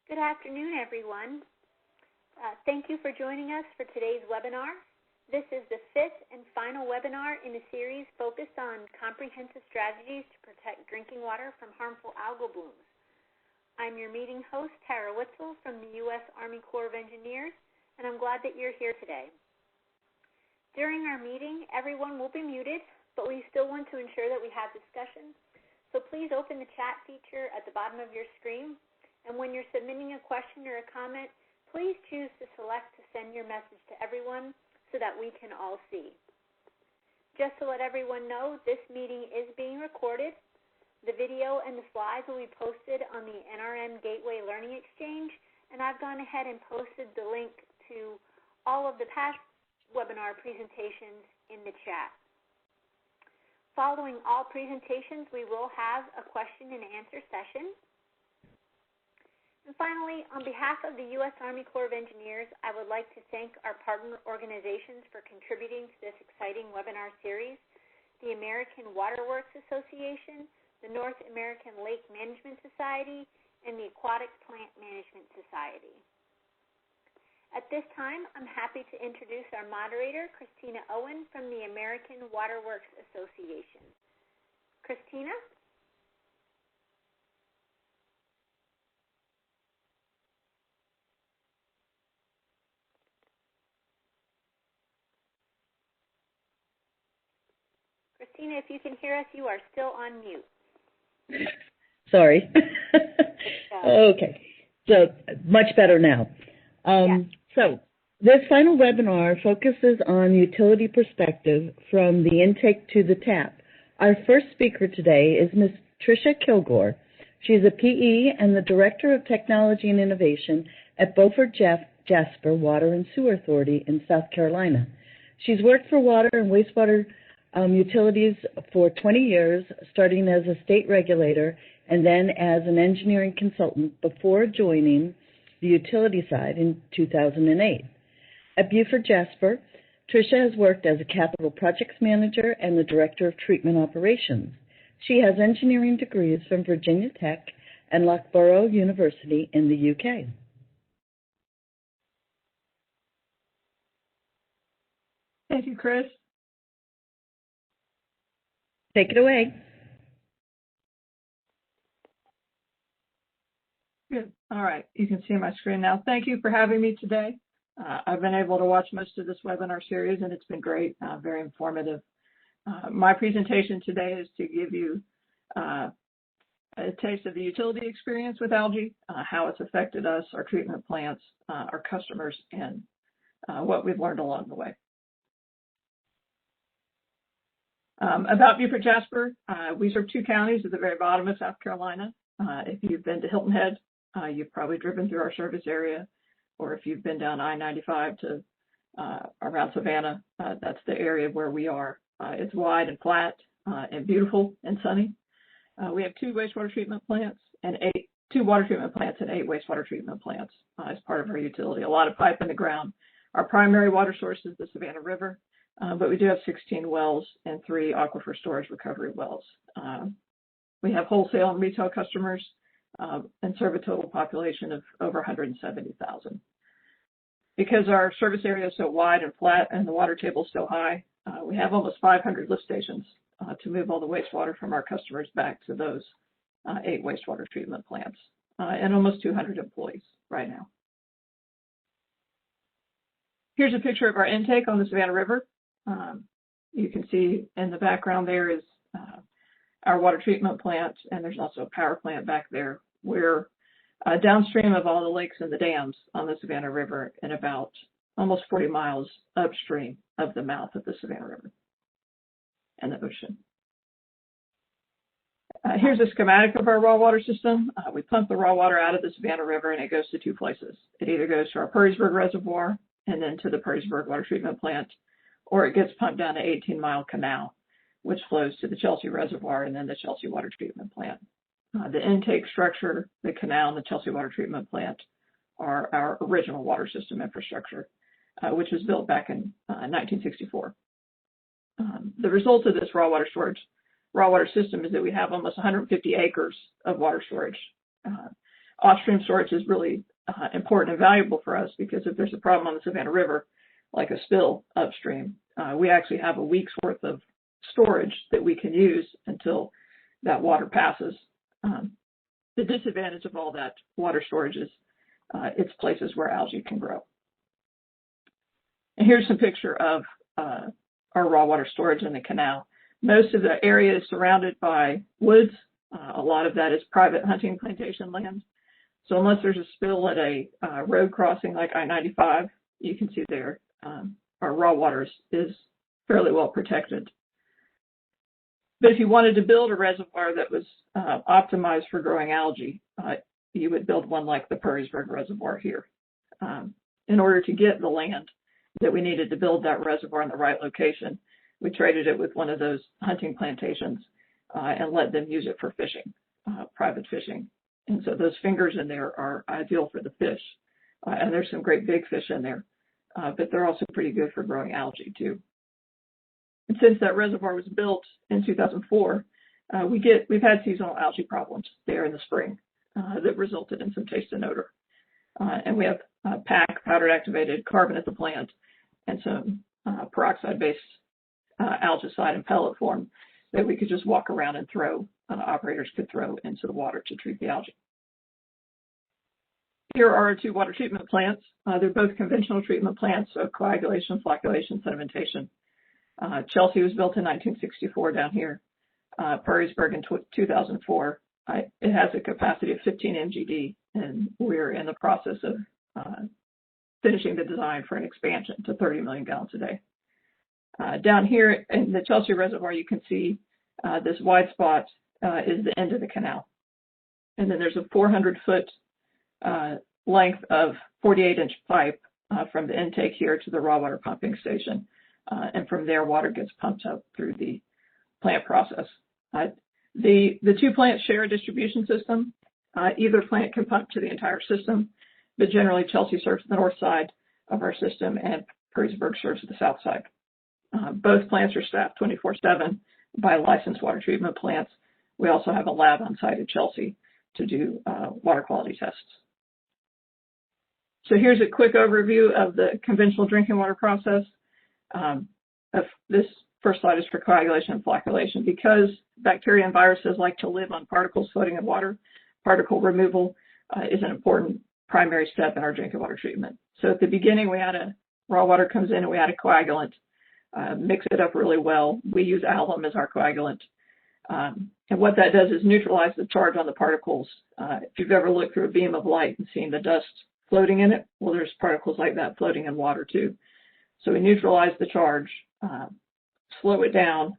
Good afternoon, everyone. Thank you for joining us for today's webinar. This is the fifth and final webinar in a series focused on comprehensive strategies to protect drinking water from harmful algal blooms. I'm your meeting host, Tara Witzel from the U.S. Army Corps of Engineers, and I'm glad that you're here today. During our meeting, everyone will be muted, but we still want to ensure that we have discussion. So please open the chat feature at the bottom of your screen. And when you're submitting a question or a comment, please choose to select to send your message to everyone so that we can all see. Just to let everyone know, this meeting is being recorded. The video and the slides will be posted on the NRM Gateway Learning Exchange, and I've gone ahead and posted the link to all of the past webinar presentations in the chat. Following all presentations, we will have a question and answer session. And finally, on behalf of the U.S. Army Corps of Engineers, I would like to thank our partner organizations for contributing to this exciting webinar series, the American Waterworks Association, the North American Lake Management Society, and the Aquatic Plant Management Society. At this time, I'm happy to introduce our moderator, Christina Owen from the American Waterworks Association. Christina? Christina, if you can hear us, you are still on mute. Sorry. Okay, so much better now. Yes. So this final webinar focuses on utility perspective from the intake to the tap. Our first speaker today is Ms. Tricia Kilgore. She's a PE and the Director of Technology and Innovation at Beaufort Jasper Water and Sewer Authority in South Carolina. She's worked for water and wastewater utilities for 20 years, starting as a state regulator and then as an engineering consultant before joining the utility side in 2008. At Beaufort Jasper, Tricia has worked as a capital projects manager and the director of treatment operations. She has engineering degrees from Virginia Tech and Loughborough University in the UK. Thank you, Chris. Take it away. Good. All right. You can see my screen now. Thank you for having me today. I've been able to watch most of this webinar series, and it's been great, very informative. My presentation today is to give you a taste of the utility experience with algae, how it's affected us, our treatment plants, our customers, and what we've learned along the way. About Beaufort Jasper, we serve 2 counties at the very bottom of South Carolina. If you've been to Hilton Head, you've probably driven through our service area, or if you've been down I-95 to around Savannah, that's the area where we are. It's wide and flat and beautiful and sunny. We have 2 wastewater treatment plants and 2 water treatment plants and 8 wastewater treatment plants as part of our utility. A lot of pipe in the ground. Our primary water source is the Savannah River, but we do have 16 wells and 3 aquifer storage recovery wells. We have wholesale and retail customers and serve a total population of over 170,000. Because our service area is so wide and flat and the water table is so high, we have almost 500 lift stations to move all the wastewater from our customers back to those 8 wastewater treatment plants and almost 200 employees right now. Here's a picture of our intake on the Savannah River. You can see in the background there is our water treatment plant, and there's also a power plant back there. We're downstream of all the lakes and the dams on the Savannah River and about almost 40 miles upstream of the mouth of the Savannah River and the ocean. Here's a schematic of our raw water system. We pump the raw water out of the Savannah River, and it goes to 2 places. It either goes to our Perrysburg Reservoir and then to the Perrysburg Water Treatment Plant, or it gets pumped down an 18-mile canal, which flows to the Chelsea Reservoir and then the Chelsea Water Treatment Plant. The intake structure, the canal, and the Chelsea Water Treatment Plant are our original water system infrastructure, which was built back in 1964. The result of this raw water system is that we have almost 150 acres of water storage. Off-stream storage is really important and valuable for us because if there's a problem on the Savannah River, like a spill upstream, we actually have a week's worth of storage that we can use until that water passes. The disadvantage of all that water storage is it's places where algae can grow. And here's some picture of our raw water storage in the canal. Most of the area is surrounded by woods. A lot of that is private hunting plantation land. So unless there's a spill at a road crossing like I-95, you can see there our raw water is fairly well protected. But if you wanted to build a reservoir that was optimized for growing algae, you would build one like the Perrysburg Reservoir here. In order to get the land that we needed to build that reservoir in the right location, we traded it with one of those hunting plantations and let them use it for fishing, private fishing. And so those fingers in there are ideal for the fish. And there's some great big fish in there, but they're also pretty good for growing algae too. And since that reservoir was built in 2004, we've had seasonal algae problems there in the spring that resulted in some taste and odor. And we have PAC, powdered activated carbon at the plant, and some peroxide-based algicide in pellet form that we could just walk around and throw, operators could throw into the water to treat the algae. Here are our two water treatment plants. They're both conventional treatment plants, so coagulation, flocculation, sedimentation. Chelsea was built in 1964 down here. Perrysburg in 2004. It has a capacity of 15 MGD, and we're in the process of finishing the design for an expansion to 30 million gallons a day. Down here in the Chelsea Reservoir, you can see this wide spot is the end of the canal. And then there's a 400-foot length of 48-inch pipe from the intake here to the raw water pumping station. And from there, water gets pumped up through the plant process. The two plants share a distribution system. Either plant can pump to the entire system, but generally Chelsea serves the north side of our system and Perrysburg serves the south side. Both plants are staffed 24/7 by licensed water treatment plants. We also have a lab on site at Chelsea to do water quality tests. So here's a quick overview of the conventional drinking water process. This first slide is for coagulation and flocculation. Because bacteria and viruses like to live on particles floating in water, particle removal is an important primary step in our drinking water treatment. So at the beginning, we had raw water comes in and we add a coagulant, mix it up really well. We use alum as our coagulant. And what that does is neutralize the charge on the particles. If you've ever looked through a beam of light and seen the dust floating in it, well, there's particles like that floating in water too. So we neutralize the charge, slow it down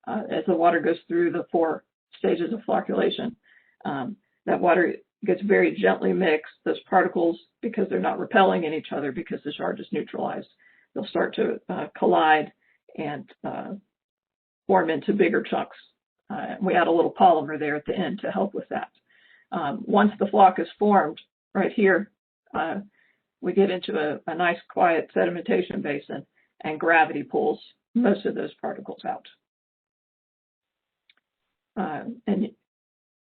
as the water goes through the 4 stages of flocculation. That water gets very gently mixed. Those particles, because they're not repelling in each other because the charge is neutralized, they'll start to collide and form into bigger chunks. We add a little polymer there at the end to help with that. Once the flock is formed right here, we get into a nice quiet sedimentation basin and gravity pulls most of those particles out. And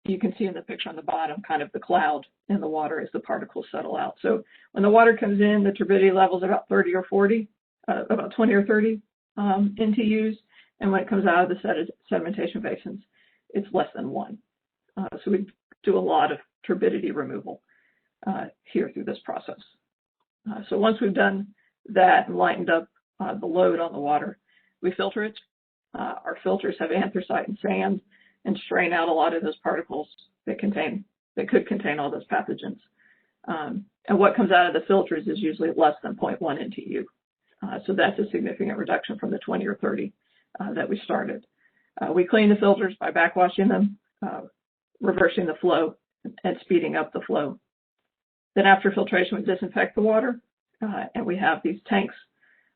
you can see in the picture on the bottom kind of the cloud in the water as the particles settle out. So when the water comes in, the turbidity level is about 30 or 40, about 20 or 30 NTUs. And when it comes out of the sedimentation basins, it's less than 1. So we do a lot of turbidity removal here through this process. So once we've done that and lightened up the load on the water, we filter it. Our filters have anthracite and sand and strain out a lot of those particles that could contain all those pathogens. And what comes out of the filters is usually less than 0.1 NTU. So that's a significant reduction from the 20 or 30 that we started. We clean the filters by backwashing them, reversing the flow and speeding up the flow. Then after filtration, we disinfect the water, and we have these tanks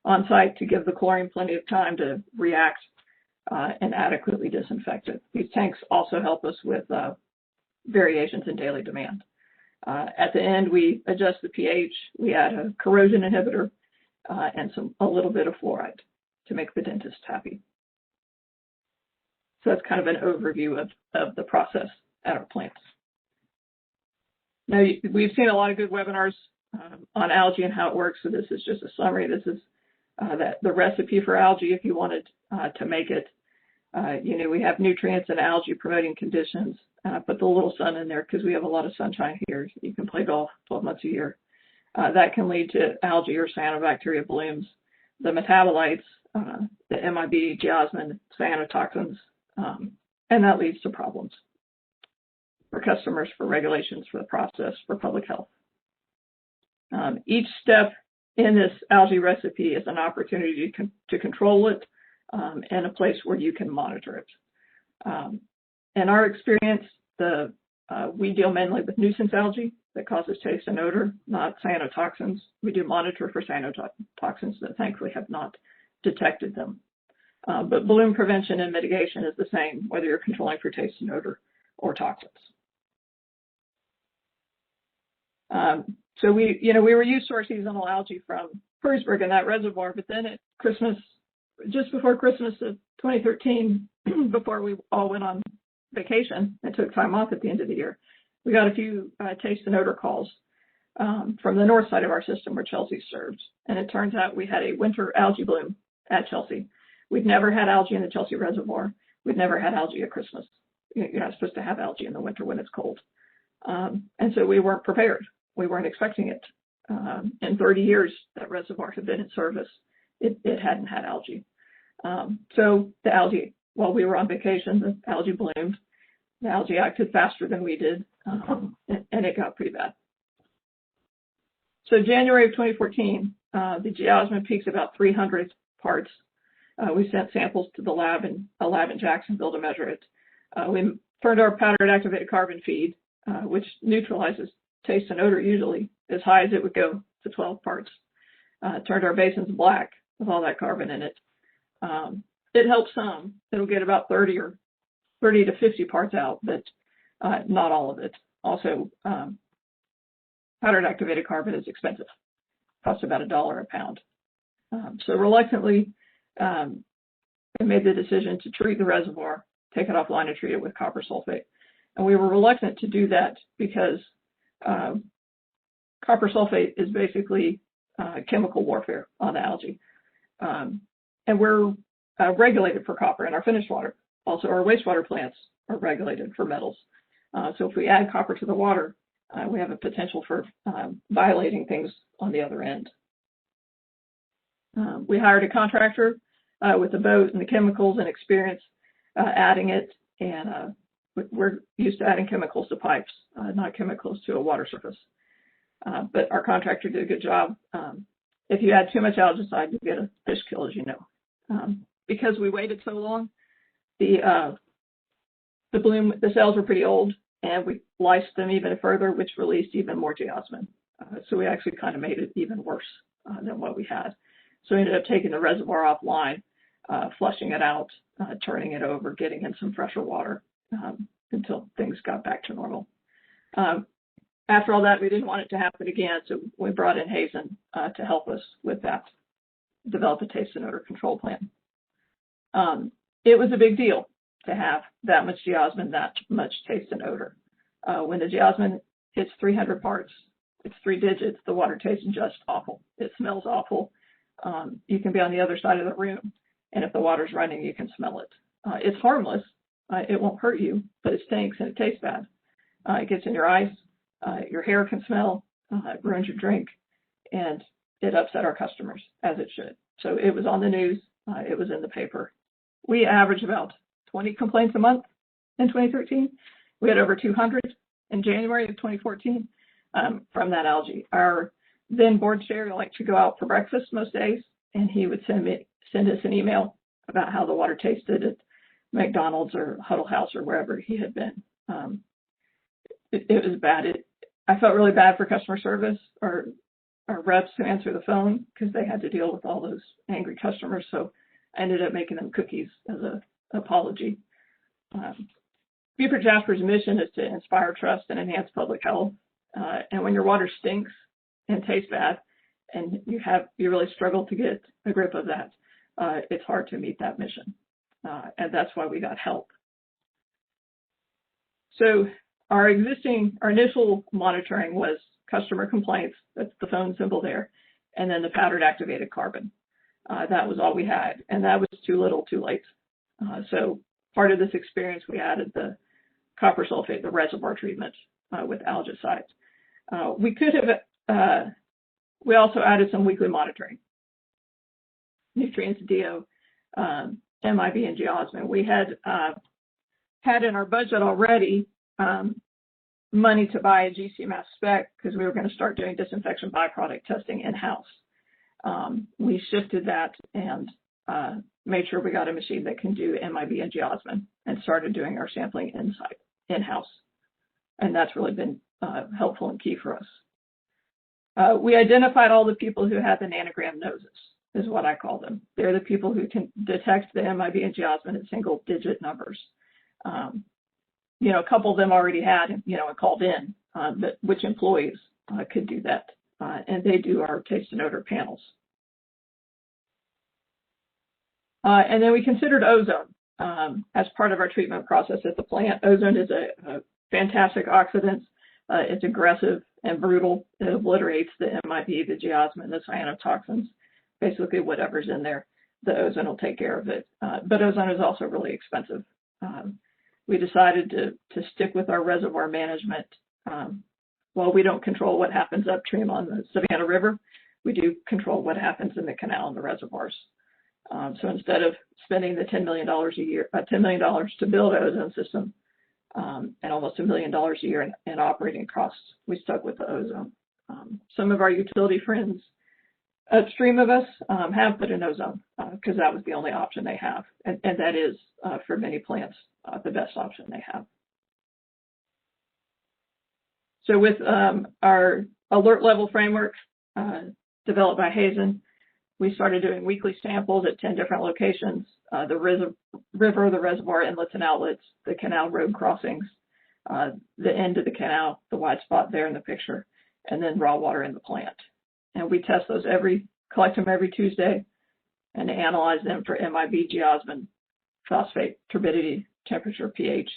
on site to give the chlorine plenty of time to react and adequately disinfect it. These tanks also help us with variations in daily demand. At the end, we adjust the pH. We add a corrosion inhibitor and a little bit of fluoride to make the dentist happy. So that's kind of an overview of the process at our plants. Now, we've seen a lot of good webinars on algae and how it works, so this is just a summary. This is the recipe for algae if you wanted to make it. We have nutrients and algae promoting conditions. Put the little sun in there because we have a lot of sunshine here. You can play golf 12 months a year. That can lead to algae or cyanobacteria blooms. The metabolites, the MIB, geosmin, cyanotoxins, and that leads to problems for customers, for regulations, for the process, for public health. Each step in this algae recipe is an opportunity to control it and a place where you can monitor it. In our experience, we deal mainly with nuisance algae that causes taste and odor, not cyanotoxins. We do monitor for cyanotoxins, but thankfully have not detected them. But bloom prevention and mitigation is the same, whether you're controlling for taste and odor or toxins. So we were used to our seasonal algae from Perrysburg in that reservoir, but then at Christmas, just before Christmas of 2013, before we all went on vacation and took time off at the end of the year, we got a few taste and odor calls from the north side of our system where Chelsea serves. And it turns out we had a winter algae bloom at Chelsea. We'd never had algae in the Chelsea Reservoir. We'd never had algae at Christmas. You're not supposed to have algae in the winter when it's cold. And so we weren't prepared. We weren't expecting it. In 30 years that reservoir had been in service, it hadn't had algae. So the algae, while we were on vacation, the algae bloomed. The algae acted faster than we did, and it got pretty bad. So January of 2014, the geosmin peaks about 300 parts. We sent samples to the lab in Jacksonville to measure it. We turned our powdered activated carbon feed, which neutralizes taste and odor usually, as high as it would go to 12 parts. Turned our basins black with all that carbon in it. It helps some. It'll get about 30 to 50 parts out, but not all of it. Also, powdered activated carbon is expensive. It costs about $1 a pound. So reluctantly, we made the decision to treat the reservoir, take it offline and treat it with copper sulfate. And we were reluctant to do that because copper sulfate is basically chemical warfare on the algae. And we're regulated for copper in our finished water. Also, our wastewater plants are regulated for metals. So if we add copper to the water, we have a potential for violating things on the other end. We hired a contractor with the boat and the chemicals and experience adding it. And we're used to adding chemicals to pipes, not chemicals to a water surface. But our contractor did a good job. If you add too much algicide, you get a fish kill, as you know. Because we waited so long, the cells were pretty old, and we lysed them even further, which released even more geosmin. So we actually kind of made it even worse than what we had. So we ended up taking the reservoir offline, flushing it out, turning it over, getting in some fresher water until things got back to normal. After all that, we didn't want it to happen again, so we brought in Hazen to help us with that, develop a taste and odor control plan. It was a big deal to have that much geosmin, that much taste and odor. When the geosmin hits 300 parts, it's 3 digits, the water tastes just awful. It smells awful. You can be on the other side of the room, and if the water's running, you can smell it. It's harmless. It won't hurt you, but it stinks and it tastes bad. It gets in your eyes. Your hair can smell. It ruins your drink, and it upset our customers, as it should. So it was on the news. It was in the paper. We averaged about 20 complaints a month in 2013. We had over 200 in January of 2014 from that algae. Our then board chair liked to go out for breakfast most days, and he would send us an email about how the water tasted at McDonald's or Huddle House or wherever he had been. It was bad. I felt really bad for customer service or our reps who answer the phone because they had to deal with all those angry customers. So I ended up making them cookies as an apology. Beaufort Jasper's mission is to inspire trust and enhance public health. And when your water stinks and tastes bad, and you really struggle to get a grip of that, it's hard to meet that mission. And that's why we got help. So our initial monitoring was customer complaints. That's the phone symbol there. And then the powdered activated carbon. That was all we had. And that was too little, too late. So part of this experience, we added the copper sulfate, the reservoir treatment with algicide. We also added some weekly monitoring. Nutrients, DO, MIB, and geosmin. We had in our budget already money to buy a GC-Mass spec because we were going to start doing disinfection byproduct testing in-house. We shifted that and made sure we got a machine that can do MIB and geosmin and started doing our sampling in-house. And that's really been helpful and key for us. We identified all the people who had the nanogram noses, is what I call them. They're the people who can detect the MIB and geosmin in single-digit numbers. A couple of them already had, and called in, but which employees could do that? And they do our taste and odor panels. And then we considered ozone as part of our treatment process at the plant. Ozone is a fantastic oxidant. It's aggressive and brutal. It obliterates the MIB, the geosmin, the cyanotoxins, basically whatever's in there. The ozone will take care of it. But ozone is also really expensive. We decided to stick with our reservoir management. While we don't control what happens upstream on the Savannah River, we do control what happens in the canal and the reservoirs. So instead of spending the $10 million to build an ozone system and almost $1 million a year in operating costs, we stuck with the ozone. Some of our utility friends upstream of us have put in ozone because that was the only option they have. And that is, for many plants, the best option they have. So with our alert level framework developed by Hazen, we started doing weekly samples at 10 different locations, the river, the reservoir inlets and outlets, the canal road crossings, the end of the canal, the white spot there in the picture, and then raw water in the plant. And we test those collect them every Tuesday and analyze them for MIB, geosmin, phosphate, turbidity, temperature, pH,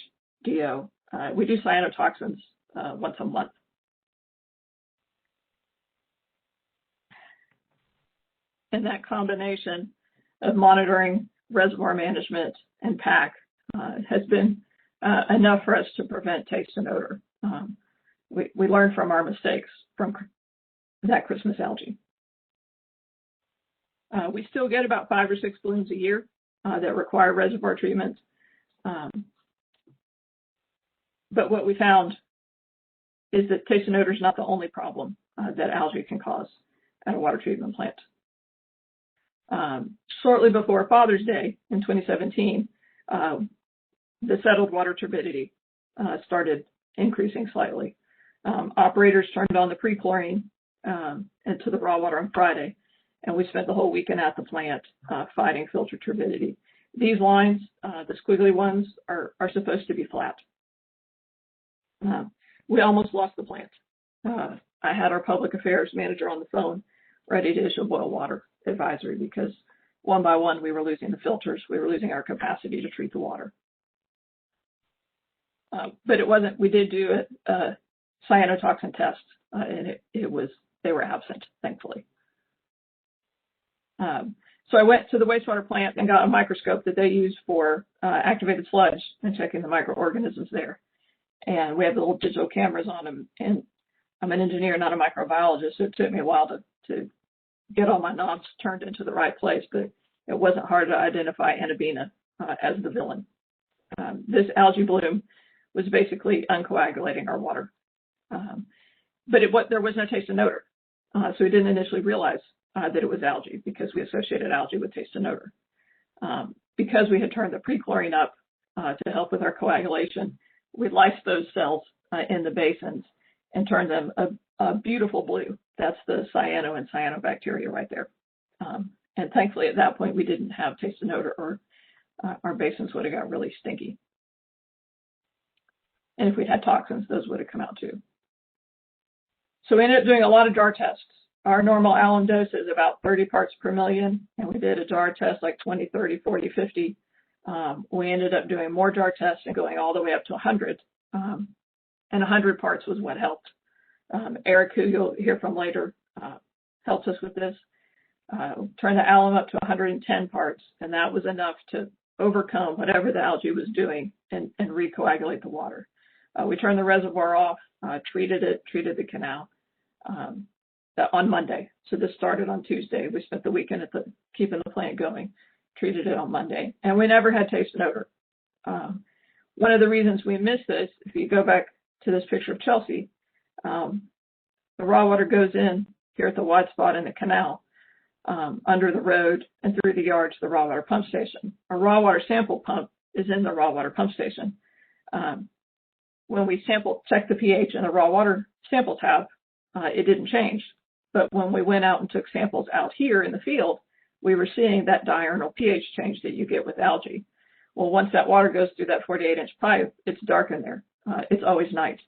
DO. We do cyanotoxins once a month. And that combination of monitoring, reservoir management, and PAC has been enough for us to prevent taste and odor. We learned from our mistakes from that Christmas algae. We still get about 5 or 6 blooms a year that require reservoir treatment. But what we found is that taste and odor is not the only problem that algae can cause at a water treatment plant. Shortly before Father's Day in 2017, the settled water turbidity started increasing slightly. Operators turned on the pre-chlorine into the raw water on Friday, and we spent the whole weekend at the plant fighting filter turbidity. These lines, the squiggly ones, are supposed to be flat. We almost lost the plant. I had our public affairs manager on the phone ready to issue a boil water advisory because one by one we were losing the filters. We were losing our capacity to treat the water. But it wasn't, we did do a cyanotoxin test and they were absent, thankfully. So I went to the wastewater plant and got a microscope that they use for activated sludge and checking the microorganisms there. And we have the little digital cameras on them. And I'm an engineer, not a microbiologist, so it took me a while to get all my knobs turned into the right place, but it wasn't hard to identify Anabina as the villain. This algae bloom was basically uncoagulating our water. But there was no taste and odor. So we didn't initially realize that it was algae because we associated algae with taste and odor. Because we had turned the pre-chlorine up to help with our coagulation, we lysed those cells in the basins and turned them a beautiful blue. That's the cyano and cyanobacteria right there. And thankfully at that point we didn't have taste and odor, or our basins would have got really stinky. And if we had toxins, those would have come out too. So we ended up doing a lot of jar tests. Our normal alum dose is about 30 parts per million, and we did a jar test like 20, 30, 40, 50. We ended up doing more jar tests and going all the way up to 100. And and 100 parts was what helped. Eric, who you'll hear from later, helps us with this. Turned the alum up to 110 parts, and that was enough to overcome whatever the algae was doing and recoagulate the water. We turned the reservoir off, treated the canal on Monday. So this started on Tuesday. We spent the weekend keeping the plant going, treated it on Monday, and we never had taste and odor. One of the reasons we missed this, if you go back to this picture of Chelsea, the raw water goes in here at the wide spot in the canal, under the road and through the yard to the raw water pump station. A raw water sample pump is in the raw water pump station. When we checked the pH in the raw water sample tab, it didn't change. But when we went out and took samples out here in the field, we were seeing that diurnal pH change that you get with algae. Well, once that water goes through that 48-inch pipe, it's dark in there. It's always night.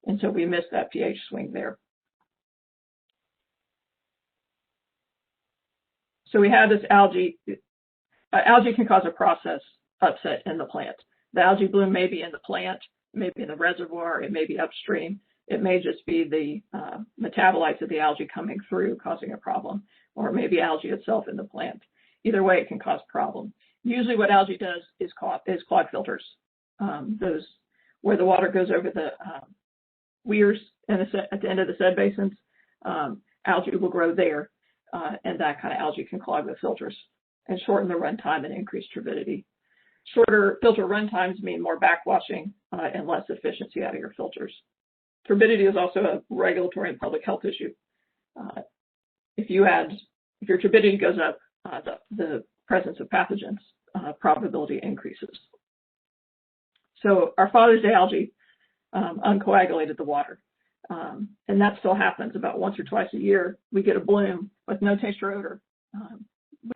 And so we missed that pH swing there. So we had this algae. Algae can cause a process upset in the plant. The algae bloom may be in the plant, it may be in the reservoir, it may be upstream. It may just be the metabolites of the algae coming through causing a problem, or it may be algae itself in the plant. Either way, it can cause problems. Usually what algae does is clog filters. Those where the water goes over the weirs at the end of the sed basins, algae will grow there, and that kind of algae can clog the filters and shorten the runtime and increase turbidity. Shorter filter runtimes mean more backwashing and less efficiency out of your filters. Turbidity is also a regulatory and public health issue. If your turbidity goes up, the presence of pathogens probability increases. So our Father's Day algae uncoagulated the water. And that still happens about once or twice a year. We get a bloom with no taste or odor.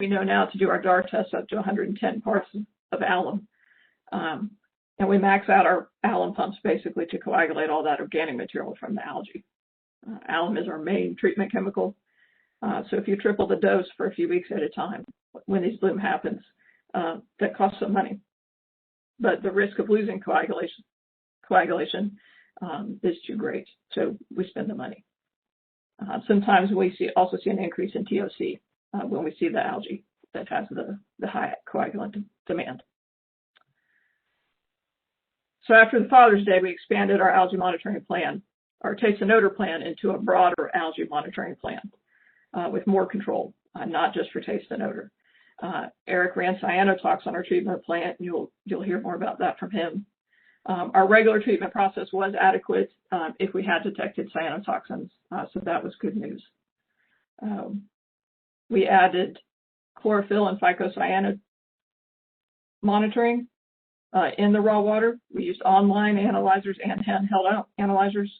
We know now to do our DAR test up to 110 parts of alum. And we max out our alum pumps basically to coagulate all that organic material from the algae. Alum is our main treatment chemical. So if you triple the dose for a few weeks at a time, when this bloom happens, that costs some money. But the risk of losing coagulation is too great, so we spend the money. Sometimes we also see an increase in TOC when we see the algae that has the high coagulant demand. So after the Father's Day, we expanded our algae monitoring plan, our taste and odor plan, into a broader algae monitoring plan with more control, not just for taste and odor. Eric ran cyanotox on our treatment plant, and you'll hear more about that from him. Our regular treatment process was adequate if we had detected cyanotoxins, so that was good news. We added chlorophyll and phycocyanid monitoring in the raw water. We used online analyzers and handheld analyzers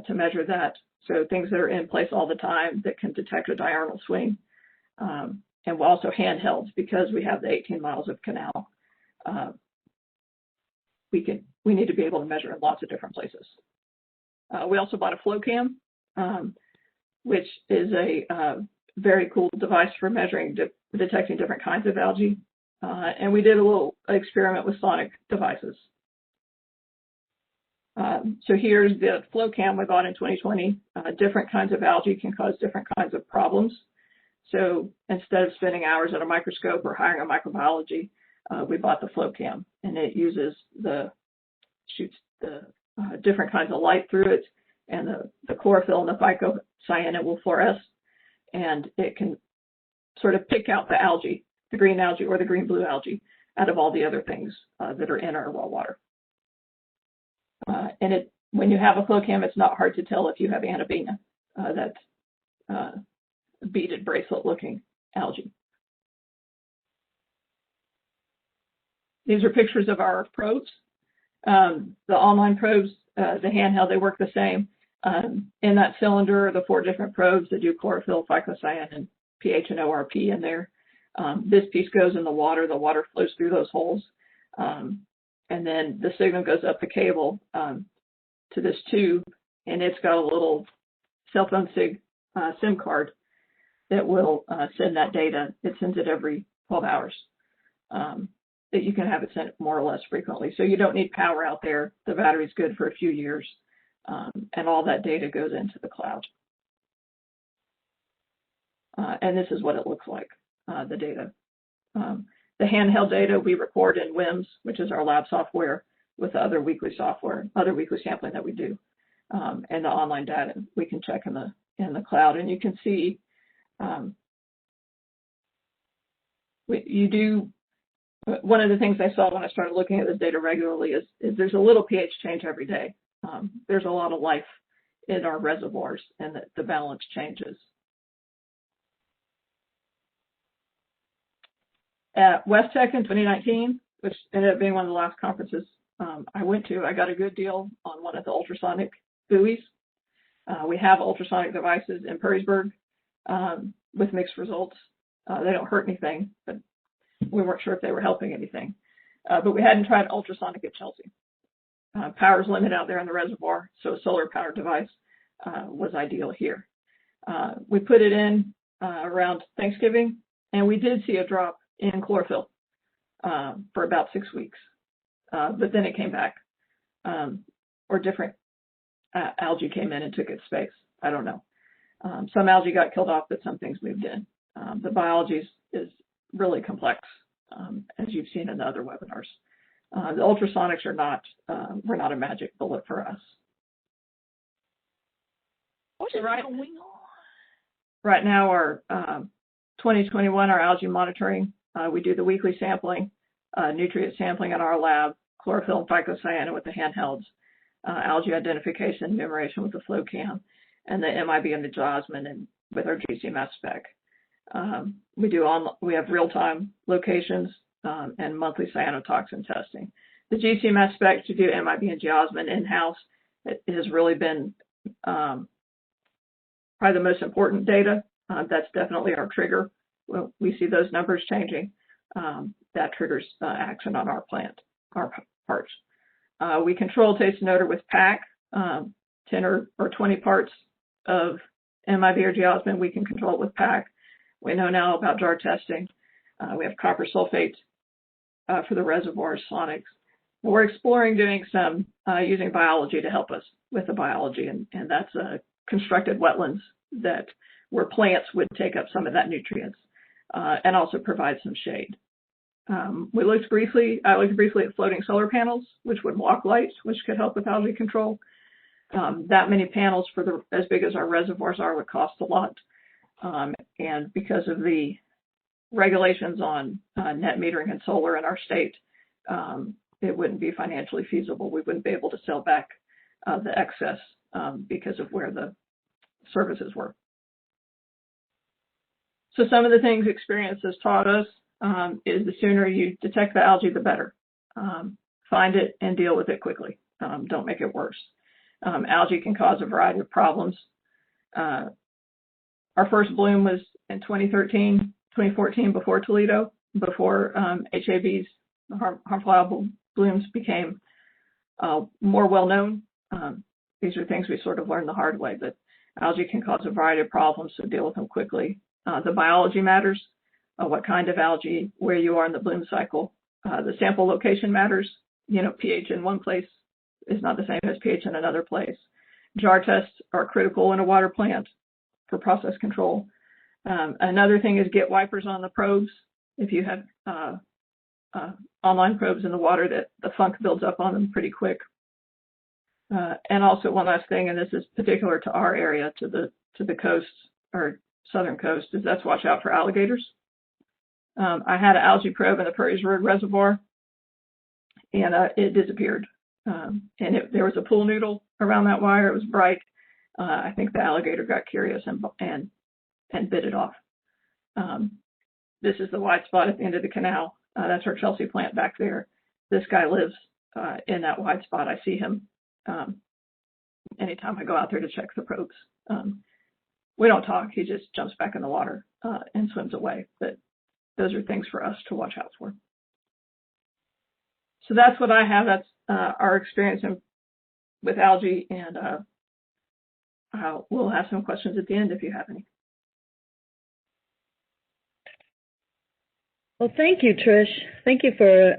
to measure that. So things that are in place all the time that can detect a diurnal swing. And we're also handheld because we have the 18 miles of canal. We need to be able to measure in lots of different places. We also bought a flow cam, which is a very cool device for measuring, detecting different kinds of algae. And we did a little experiment with sonic devices. So here's the flow cam we bought in 2020. Different kinds of algae can cause different kinds of problems. So instead of spending hours at a microscope or hiring a microbiology, we bought the flow cam, and it shoots the different kinds of light through it, and the chlorophyll and the phycocyanid will fluoresce, and it can sort of pick out the algae, the green algae or the green-blue algae, out of all the other things that are in our raw water. And when you have a flow cam, it's not hard to tell if you have Anabaena, that's beaded bracelet-looking algae. These are pictures of our probes. The online probes, the handheld, they work the same. In that cylinder are the 4 different probes that do chlorophyll, phycocyanid, and pH and ORP in there. This piece goes in the water flows through those holes. And then the signal goes up the cable to this tube, and it's got a little cell phone SIM card that will send that data. It sends it every 12 hours. that you can have it sent more or less frequently. So you don't need power out there. The battery's good for a few years, and all that data goes into the cloud. And this is what it looks like, the data. The handheld data we record in WIMS, which is our lab software, with the other weekly software, other weekly sampling that we do, and the online data we can check in the cloud. And you can see one of the things I saw when I started looking at this data regularly is there's a little pH change every day. There's a lot of life in our reservoirs, and the balance changes. At West Tech in 2019, which ended up being one of the last conferences I went to, I got a good deal on one of the ultrasonic buoys. We have ultrasonic devices in Perrysburg with mixed results. They don't hurt anything, but we weren't sure if they were helping anything. But we hadn't tried ultrasonic at Chelsea. Power's limited out there in the reservoir, so a solar powered device was ideal here. We put it in around Thanksgiving, and we did see a drop in chlorophyll for about 6 weeks, but then it came back, or different algae came in and took its space. I don't know. Some algae got killed off, but some things moved in. The biology is really complex, as you've seen in the other webinars. The ultrasonics were not a magic bullet for us. What's right going on? Right now, our 2021, our algae monitoring, we do the weekly sampling, nutrient sampling in our lab, chlorophyll and phycocyanin with the handhelds, algae identification, enumeration with the flow cam, and the MIB and the Geosmin and with our GC mass spec. We have real-time locations and monthly cyanotoxin testing. The GC mass spec to do MIB and Geosmin in-house, it has really been probably the most important data. That's definitely our trigger. When we see those numbers changing, that triggers action on our plant, our parts. We control taste and odor with PAC, 10 or 20 parts of MIB or Geosmin, we can control it with PAC. We know now about jar testing. We have copper sulfate for the reservoir sonics. We're exploring doing some using biology to help us with the biology, and that's constructed wetlands where plants would take up some of that nutrients and also provide some shade. I looked briefly at floating solar panels, which would block light, which could help with algae control. That many panels as big as our reservoirs are would cost a lot. And because of the regulations on net metering and solar in our state, it wouldn't be financially feasible. We wouldn't be able to sell back the excess because of where the services were. So some of the things experience has taught us is the sooner you detect the algae, the better. Find it and deal with it quickly. Don't make it worse. Algae can cause a variety of problems. Our first bloom was in 2014, before Toledo, before HABs, harmful algal blooms, became more well known. These are things we sort of learned the hard way, but algae can cause a variety of problems, so deal with them quickly. The biology matters, what kind of algae, where you are in the bloom cycle. The sample location matters. pH in one place is not the same as pH in another place. Jar tests are critical in a water plant for process control. Another thing is get wipers on the probes. If you have online probes in the water, that the funk builds up on them pretty quick. And also one last thing, and this is particular to our area, to the coast or southern coast, is let's watch out for alligators. I had an algae probe in the Perrysburg Reservoir, and it disappeared. And there was a pool noodle around that wire. It was bright. I think the alligator got curious and bit it off. This is the wide spot at the end of the canal. That's our Chelsea plant back there. This guy lives in that wide spot. I see him anytime I go out there to check the probes. We don't talk. He just jumps back in the water and swims away. But those are things for us to watch out for. So that's what I have. That's our experience with algae, and we'll have some questions at the end if you have any. Well, thank you, Trish. Thank you for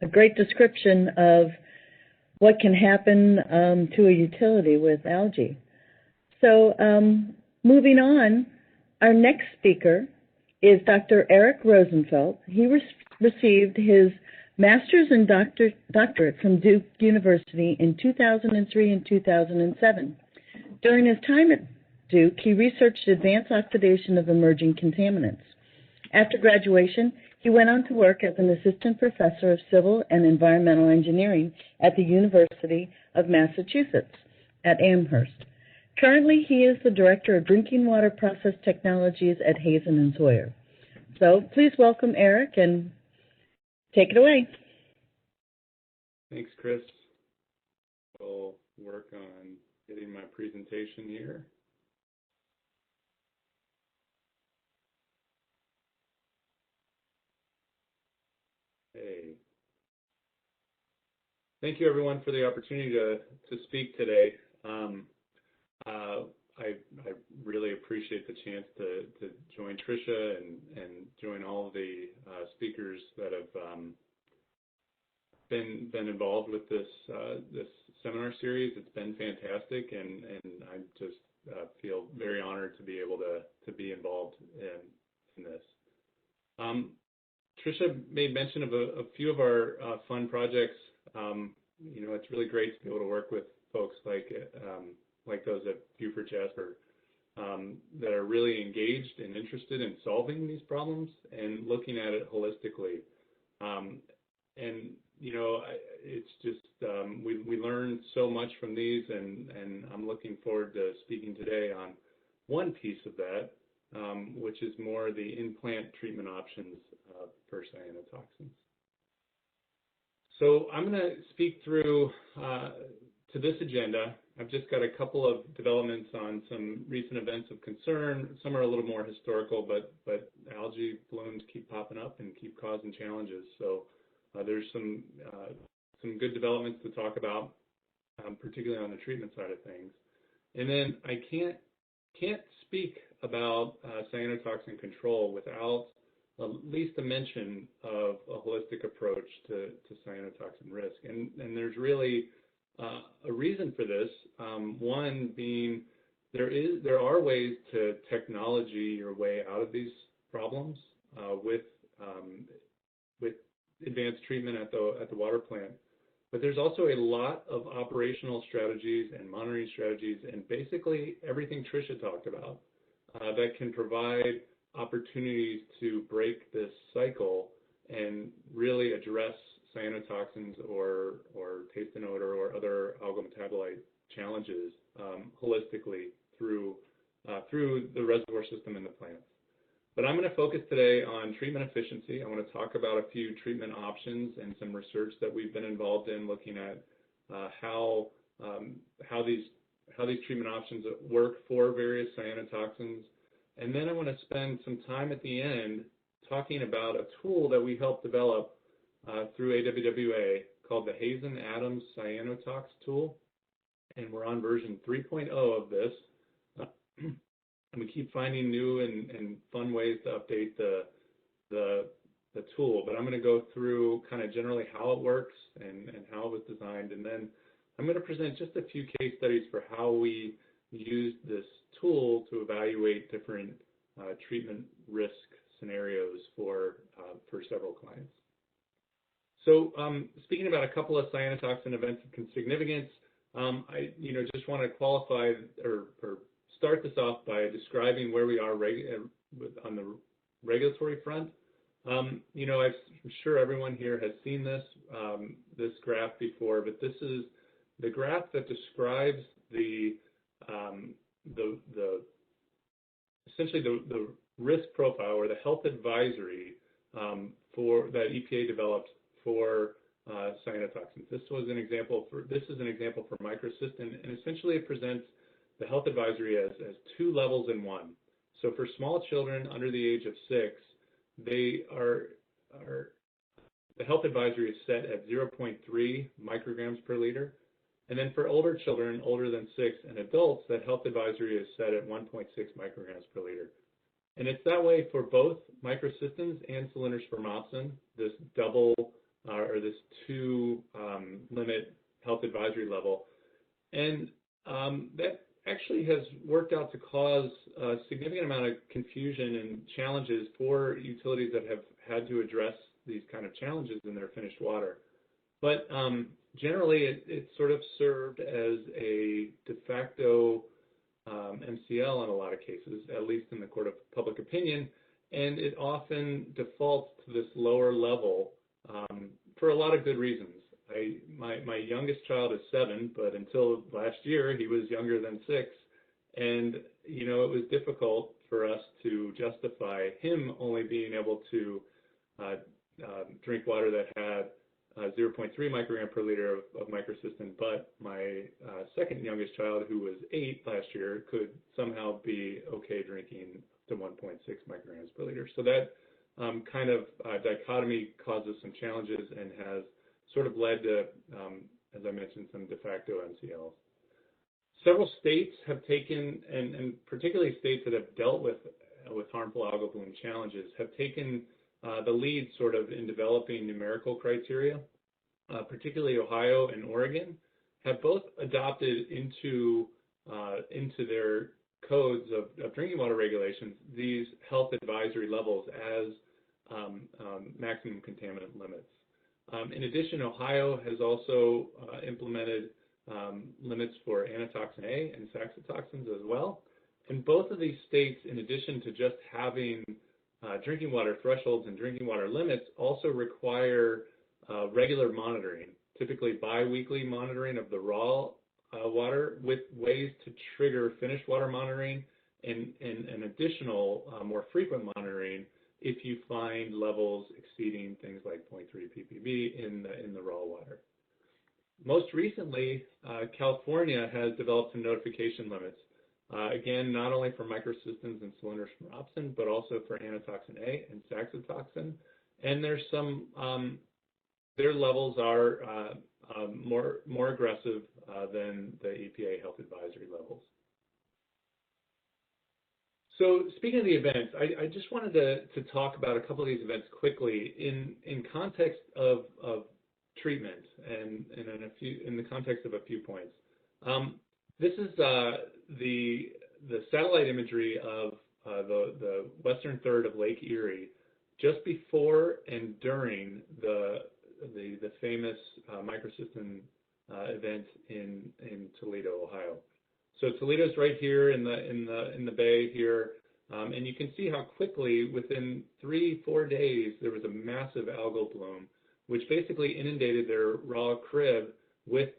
a great description of what can happen to a utility with algae. So moving on, our next speaker is Dr. Eric Rosenfeld. He received his master's and doctorate from Duke University in 2003 and 2007. During his time at Duke, he researched advanced oxidation of emerging contaminants. After graduation, he went on to work as an assistant professor of civil and environmental engineering at the University of Massachusetts at Amherst. Currently, he is the director of drinking water process technologies at Hazen and Sawyer. So please welcome Eric and take it away. Thanks, Chris. We'll work on getting my presentation here. Hey. Thank you, everyone, for the opportunity to speak today. I really appreciate the chance to join Tricia and join all of the speakers that have been involved with this seminar series. It's been fantastic, and I just feel very honored to be able to be involved in this. Tricia made mention of a few of our fun projects. It's really great to be able to work with folks like those at Beaufort Jasper that are really engaged and interested in solving these problems and looking at it holistically. It's just we learn so much from these, and I'm looking forward to speaking today on one piece of that, which is more the in-plant treatment options for cyanotoxins. So I'm going to speak through to this agenda. I've just got a couple of developments on some recent events of concern. Some are a little more historical, but algae blooms keep popping up and keep causing challenges. So there's some good developments to talk about, particularly on the treatment side of things. And then I can't speak about cyanotoxin control without at least a mention of a holistic approach to cyanotoxin risk. And there's really a reason for this. One being there are ways to technology your way out of these problems with advanced treatment at the water plant. But there's also a lot of operational strategies and monitoring strategies and basically everything Tricia talked about that can provide opportunities to break this cycle and really address cyanotoxins or taste and odor or other algometabolite challenges holistically through the reservoir system in the plants. But I'm going to focus today on treatment efficiency. I want to talk about a few treatment options and some research that we've been involved in looking at how these treatment options work for various cyanotoxins. And then I want to spend some time at the end talking about a tool that we helped develop through AWWA called the Hazen-Adams Cyanotox tool. And we're on version 3.0 of this. And we keep finding new and fun ways to update the tool. But I'm going to go through kind of generally how it works and how it was designed. And then I'm going to present just a few case studies for how we used this tool to evaluate different treatment risk scenarios for several clients. So speaking about a couple of cyanotoxin events of significance, I just want to qualify or start this off by describing where we are on the regulatory front. I'm sure everyone here has seen this graph before, but this is the graph that describes essentially the risk profile or the health advisory that EPA developed for cyanotoxins. This is an example for microcystin, and essentially it presents the health advisory as two levels in one. So for small children under the age of 6, the health advisory is set at 0.3 micrograms per liter. And then for older children, older than 6, and adults, that health advisory is set at 1.6 micrograms per liter. And it's that way for both microcystins and Cylindra spermopsin, this double or this two limit health advisory level. And that actually has worked out to cause a significant amount of confusion and challenges for utilities that have had to address these kind of challenges in their finished water. But generally, it sort of served as a de facto MCL in a lot of cases, at least in the court of public opinion, and it often defaults to this lower level for a lot of good reasons. My youngest child is 7, but until last year, he was younger than 6, and it was difficult for us to justify him only being able to drink water that had 0.3 microgram per liter of microcystin, but my second youngest child, who was 8 last year, could somehow be okay drinking to 1.6 micrograms per liter. So that kind of dichotomy causes some challenges and has sort of led to, as I mentioned, some de facto MCLs. Several states have taken, and particularly states that have dealt with harmful algal bloom challenges, have taken the lead sort of in developing numerical criteria. Particularly Ohio and Oregon have both adopted into their codes of drinking water regulations these health advisory levels as maximum contaminant limits. In addition, Ohio has also implemented limits for anatoxin A and saxitoxins as well. And both of these states, in addition to just having drinking water thresholds and drinking water limits, also require regular monitoring, typically biweekly monitoring of the raw water, with ways to trigger finished water monitoring and an additional more frequent monitoring if you find levels exceeding things like 0.3 ppb in the raw water. Most recently, California has developed some notification limits. Again, not only for microcystins and Cylindra spermopsin, but also for anatoxin A and saxitoxin. And there's some, their levels are more aggressive than the EPA health advisory levels. So speaking of the events, I just wanted to talk about a couple of these events quickly in context of treatment and in the context of a few points. This is the satellite imagery of the western third of Lake Erie just before and during the famous microcystin event in Toledo, Ohio. So Toledo's right here in the bay here, and you can see how quickly, within 3-4 days, there was a massive algal bloom, which basically inundated their raw crib with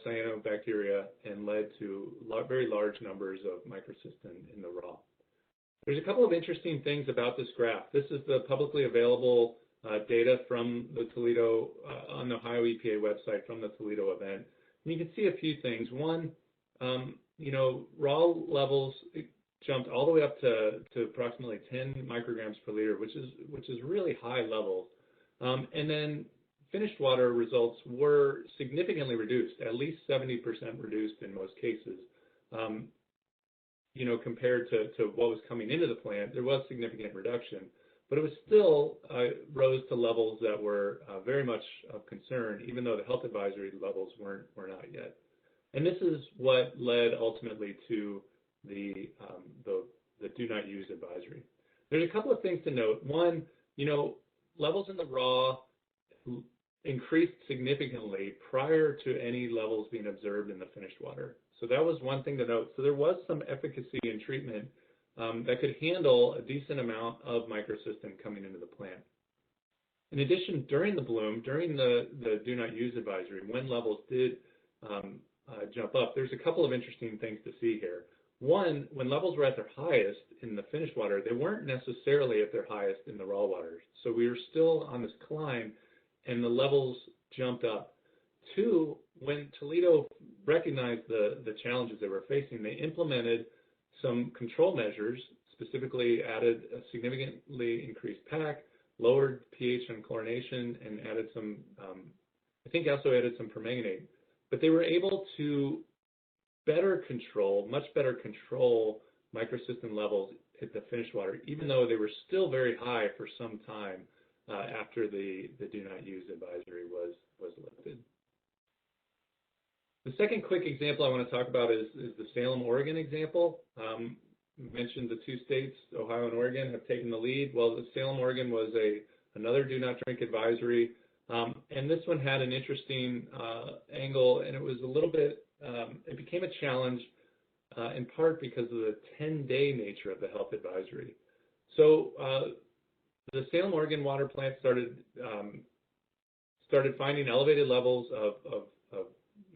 cyanobacteria and led to very large numbers of microcystin in the raw. There's a couple of interesting things about this graph. This is the publicly available data from the Toledo, on the Ohio EPA website from the Toledo event. And you can see a few things. One, raw levels jumped all the way up to approximately 10 micrograms per liter, which is really high levels. And then finished water results were significantly reduced, at least 70% reduced in most cases. Compared to what was coming into the plant, there was significant reduction, but it was still rose to levels that were very much of concern, even though the health advisory levels were not yet. And this is what led ultimately to the do not use advisory. There's a couple of things to note. One, levels in the raw increased significantly prior to any levels being observed in the finished water. So that was one thing to note. So there was some efficacy in treatment that could handle a decent amount of microcystin coming into the plant. In addition, during the bloom, during the do not use advisory, when levels did jump up, there's a couple of interesting things to see here. One, when levels were at their highest in the finished water, they weren't necessarily at their highest in the raw water. So we were still on this climb, and the levels jumped up. Two, when Toledo recognized the challenges they were facing, they implemented some control measures, specifically added a significantly increased PAC, lowered pH and chlorination, and added some, I think also added some permanganate. But they were able to much better control microcystin levels at the finished water, even though they were still very high for some time after the do not use advisory was lifted. The second quick example I want to talk about is the Salem, Oregon example. Mentioned the two states, Ohio and Oregon, have taken the lead. Well, the Salem, Oregon was another do not drink advisory, and this one had an interesting angle, and it was a little bit, it became a challenge in part because of the 10-day nature of the health advisory. So the Salem, Oregon water plant started finding elevated levels of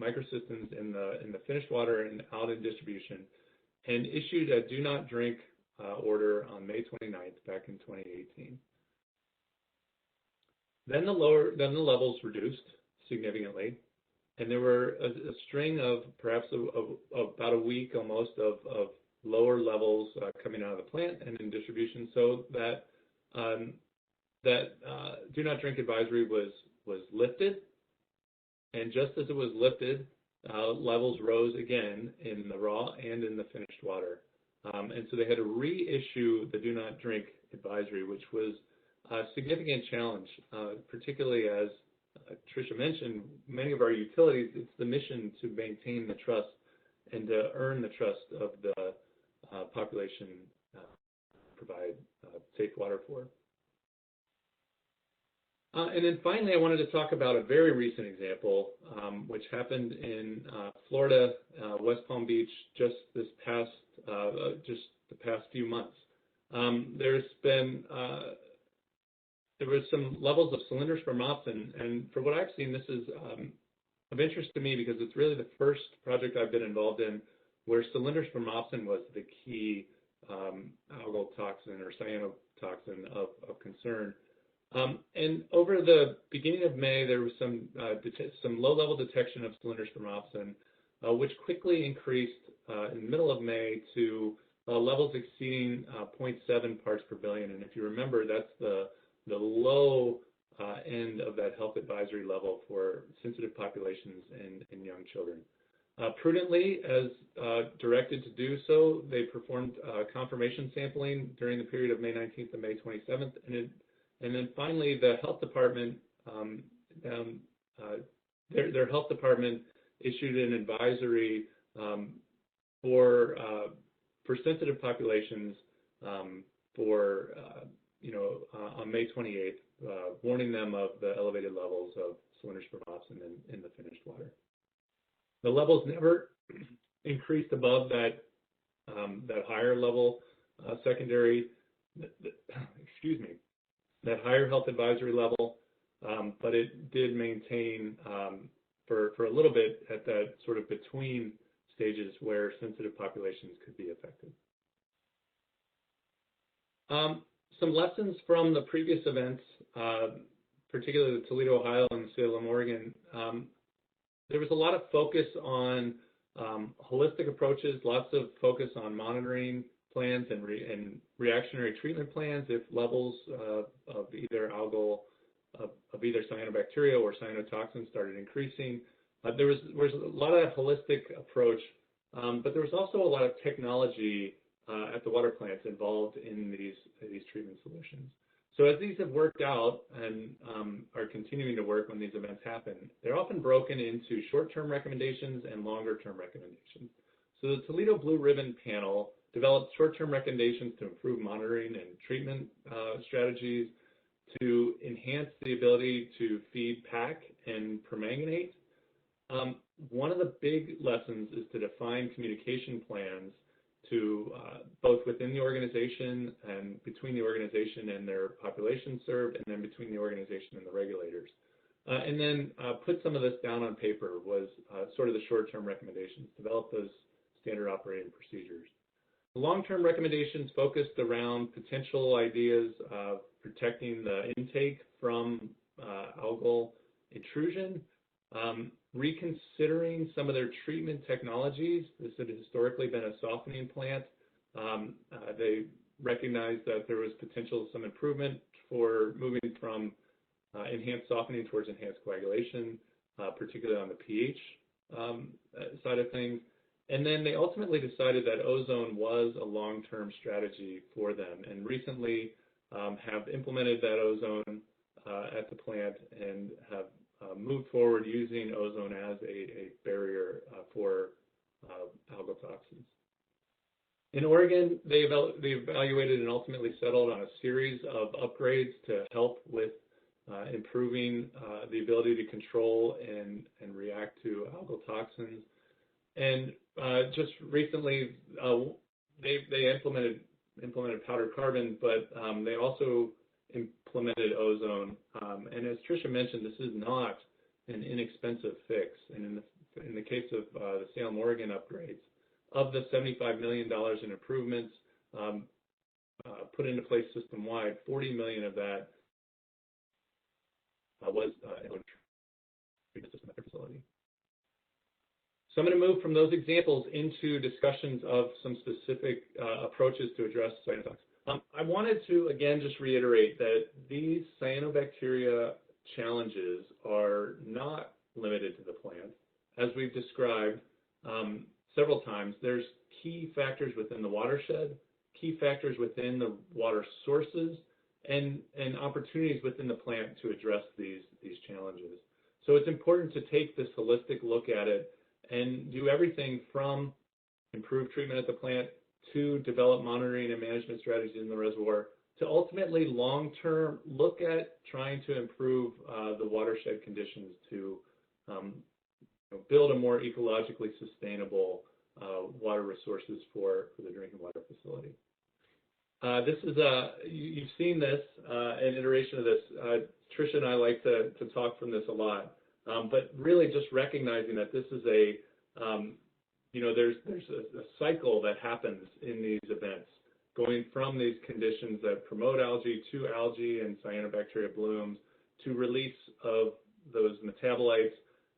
microcystins in the finished water and out in distribution, and issued a do not drink order on May 29th back in 2018. Then the levels reduced significantly, and there were a string of perhaps about a week almost of lower levels coming out of the plant and in distribution, so that do not drink advisory was lifted, and just as it was lifted, levels rose again in the raw and in the finished water. And so they had to reissue the do not drink advisory, which was a significant challenge, particularly as Tricia mentioned, many of our utilities, it's the mission to maintain the trust and to earn the trust of the population provide safe water for. And then finally, I wanted to talk about a very recent example, which happened in Florida, West Palm Beach, just the past few months. There was some levels of cylindrospermopsin, and for what I've seen, this is of interest to me because it's really the first project I've been involved in where cylindrospermopsin was the key algal toxin or cyanotoxin of concern. And over the beginning of May, there was some low-level detection of cylindrospermopsin, which quickly increased in the middle of May to levels exceeding 0.7 parts per billion. And if you remember, that's the low end of that health advisory level for sensitive populations in young children. Prudently, as directed to do so, they performed confirmation sampling during the period of May 19th and May 27th, and then finally, the health department, their health department issued an advisory for sensitive populations on May 28th, warning them of the elevated levels of cylindrospermopsin in the finished water. The levels never increased above that higher level secondary, that higher health advisory level, but it did maintain for a little bit at that sort of between stages where sensitive populations could be affected. Some lessons from the previous events, particularly the Toledo, Ohio and Salem, Oregon, there was a lot of focus on holistic approaches, lots of focus on monitoring plans and reactionary treatment plans if levels of either algal, of either cyanobacteria or cyanotoxins started increasing. There was a lot of that holistic approach, but there was also a lot of technology at the water plants involved in these treatment solutions. So as these have worked out and are continuing to work when these events happen, they're often broken into short-term recommendations and longer-term recommendations. So the Toledo Blue Ribbon Panel developed short-term recommendations to improve monitoring and treatment strategies, to enhance the ability to feed PAC and permanganate. One of the big lessons is to define communication plans to both within the organization and between the organization and their population served, and then between the organization and the regulators. And then put some of this down on paper was sort of the short-term recommendations, develop those standard operating procedures. The long-term recommendations focused around potential ideas of protecting the intake from algal intrusion, reconsidering some of their treatment technologies. This had historically been a softening plant. They recognized that there was potential some improvement for moving from enhanced softening towards enhanced coagulation, particularly on the pH side of things. And then they ultimately decided that ozone was a long-term strategy for them, and recently have implemented that ozone at the plant and have moved forward using ozone as a barrier for algal toxins. In Oregon, they evaluated and ultimately settled on a series of upgrades to help with improving the ability to control and react to algal toxins. And just recently, they implemented powdered carbon, but they also implemented ozone. And as Tricia mentioned, this is not an inexpensive fix. And in the case of the Salem, Oregon upgrades, of the $75 million in improvements put into place system-wide, $40 million of that was treatment system at their facility. So I'm going to move from those examples into discussions of some specific approaches to address cyanotoxins. I wanted to, again, just reiterate that these cyanobacteria challenges are not limited to the plant. As we've described several times, there's key factors within the watershed, key factors within the water sources, and opportunities within the plant to address these challenges. So it's important to take this holistic look at it and do everything from improve treatment at the plant to develop monitoring and management strategies in the reservoir to ultimately long-term look at trying to improve the watershed conditions to build a more ecologically sustainable water resources for the drinking water facility. This is you've seen this, an iteration of this. Tricia and I like to talk from this a lot, but really just recognizing that this is there's a cycle that happens in these events, going from these conditions that promote algae to algae and cyanobacteria blooms to release of those metabolites,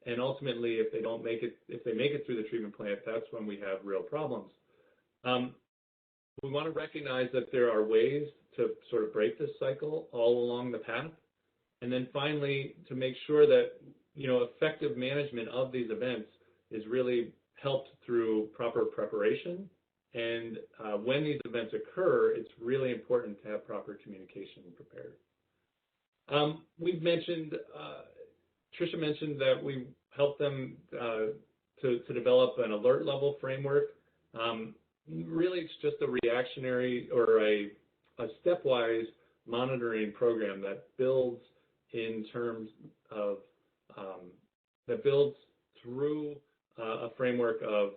and ultimately, if they make it through the treatment plant, that's when we have real problems. We want to recognize that there are ways to sort of break this cycle all along the path, and then finally to make sure that effective management of these events is really helped through proper preparation. And when these events occur, it's really important to have proper communication prepared. We've mentioned, Tricia mentioned that we helped them to develop an alert level framework. Really, it's just a reactionary or a stepwise monitoring program that builds in terms of that builds through a framework of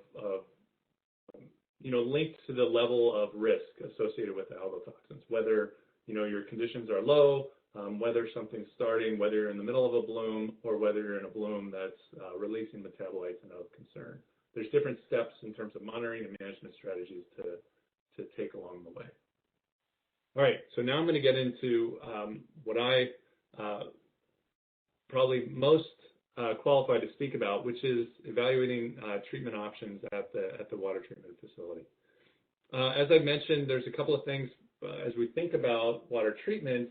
linked to the level of risk associated with algal toxins, whether your conditions are low, whether something's starting, whether you're in the middle of a bloom, or whether you're in a bloom that's releasing metabolites and of concern. There's different steps in terms of monitoring and management strategies to take along the way. All right, so now I'm going to get into what I probably most qualified to speak about, which is evaluating treatment options at the water treatment facility. As I mentioned, there's a couple of things as we think about water treatment.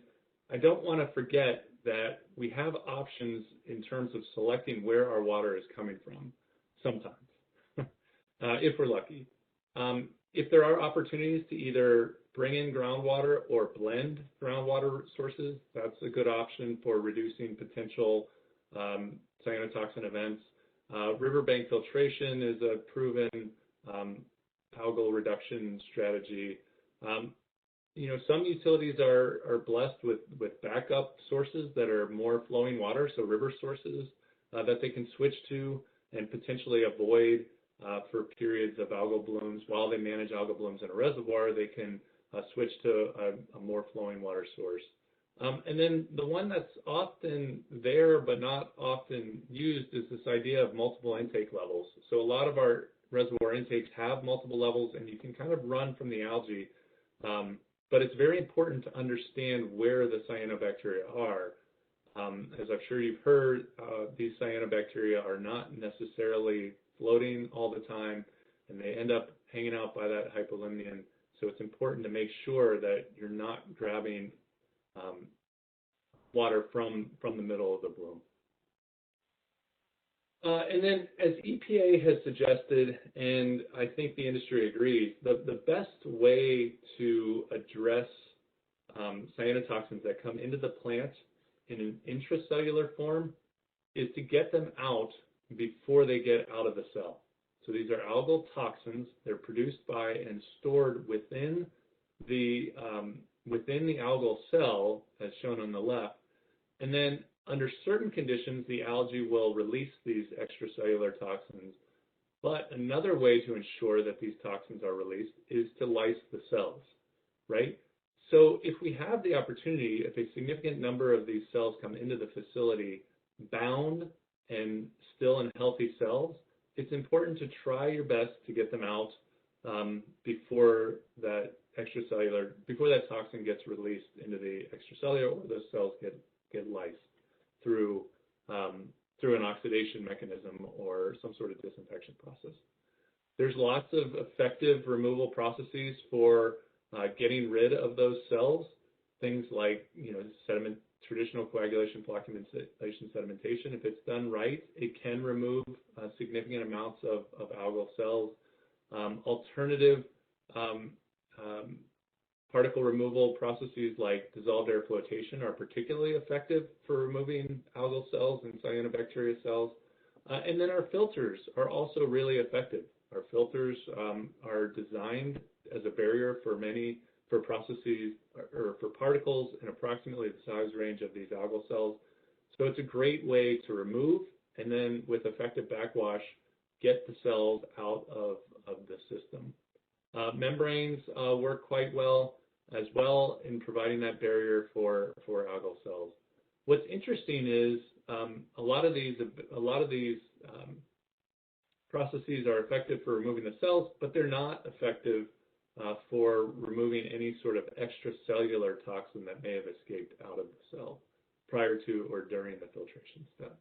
I don't want to forget that we have options in terms of selecting where our water is coming from sometimes, if we're lucky. If there are opportunities to either bring in groundwater or blend groundwater sources, that's a good option for reducing potential cyanotoxin events. Riverbank filtration is a proven algal reduction strategy. Some utilities are blessed with backup sources that are more flowing water, so river sources that they can switch to and potentially avoid for periods of algal blooms. While they manage algal blooms in a reservoir, they can switch to a more flowing water source. And then the one that's often there but not often used is this idea of multiple intake levels. So a lot of our reservoir intakes have multiple levels, and you can kind of run from the algae. But it's very important to understand where the cyanobacteria are. As I'm sure you've heard, these cyanobacteria are not necessarily floating all the time, and they end up hanging out by that hypolimnion. So it's important to make sure that you're not grabbing water from the middle of the bloom. And then, as EPA has suggested, and I think the industry agrees, the best way to address cyanotoxins that come into the plant in an intracellular form is to get them out before they get out of the cell. So these are algal toxins. They're produced by and stored within the algal cell, as shown on the left, and then under certain conditions, the algae will release these extracellular toxins. But another way to ensure that these toxins are released is to lyse the cells, right? So if we have the opportunity, if a significant number of these cells come into the facility bound and still in healthy cells, it's important to try your best to get them out before that toxin gets released into the extracellular, or those cells get lysed through an oxidation mechanism or some sort of disinfection process. There's lots of effective removal processes for getting rid of those cells. Things like traditional coagulation, flocculation, sedimentation. If it's done right, it can remove significant amounts of algal cells. Alternative particle removal processes like dissolved air flotation are particularly effective for removing algal cells and cyanobacteria cells. And then our filters are also really effective. Our filters are designed as a barrier for processes or for particles in approximately the size range of these algal cells. So it's a great way to remove, and then with effective backwash, get the cells out of the system. Membranes work quite well as well in providing that barrier for algal cells. What's interesting is a lot of these processes are effective for removing the cells, but they're not effective for removing any sort of extracellular toxin that may have escaped out of the cell prior to or during the filtration step.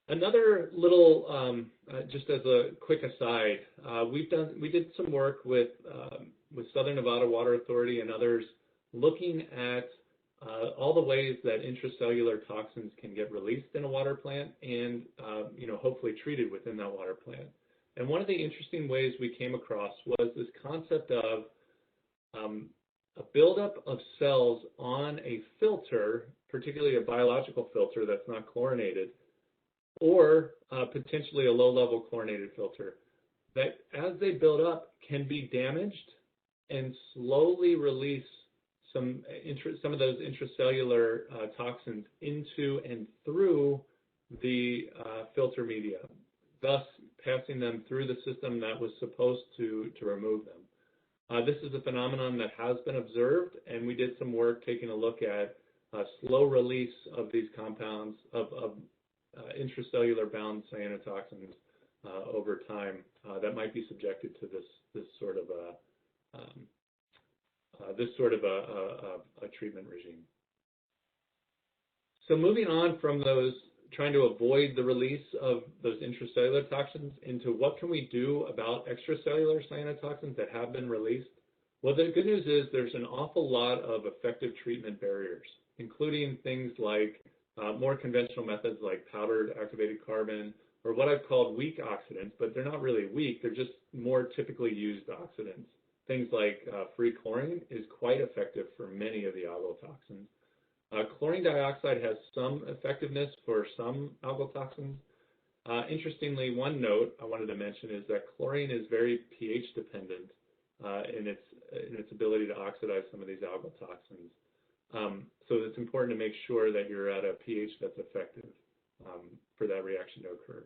Another little, just as a quick aside, we did some work with Southern Nevada Water Authority and others looking at all the ways that intracellular toxins can get released in a water plant and hopefully treated within that water plant. And one of the interesting ways we came across was this concept of a buildup of cells on a filter, particularly a biological filter that's not chlorinated, or potentially a low-level chlorinated filter, that as they build up can be damaged and slowly release some of those intracellular toxins into and through the filter media, thus passing them through the system that was supposed to remove them. This is a phenomenon that has been observed, and we did some work taking a look at slow release of these compounds of intracellular bound cyanotoxins over time that might be subjected to this sort of a treatment regime. So moving on from those, trying to avoid the release of those intracellular toxins into what can we do about extracellular cyanotoxins that have been released? Well, the good news is there's an awful lot of effective treatment barriers, including things like more conventional methods like powdered activated carbon, or what I've called weak oxidants, but they're not really weak, they're just more typically used oxidants. Things like free chlorine is quite effective for many of the algal toxins. Chlorine dioxide has some effectiveness for some algal toxins. Interestingly, one note I wanted to mention is that chlorine is very pH dependent in its ability to oxidize some of these algal toxins. So it's important to make sure that you're at a pH that's effective for that reaction to occur.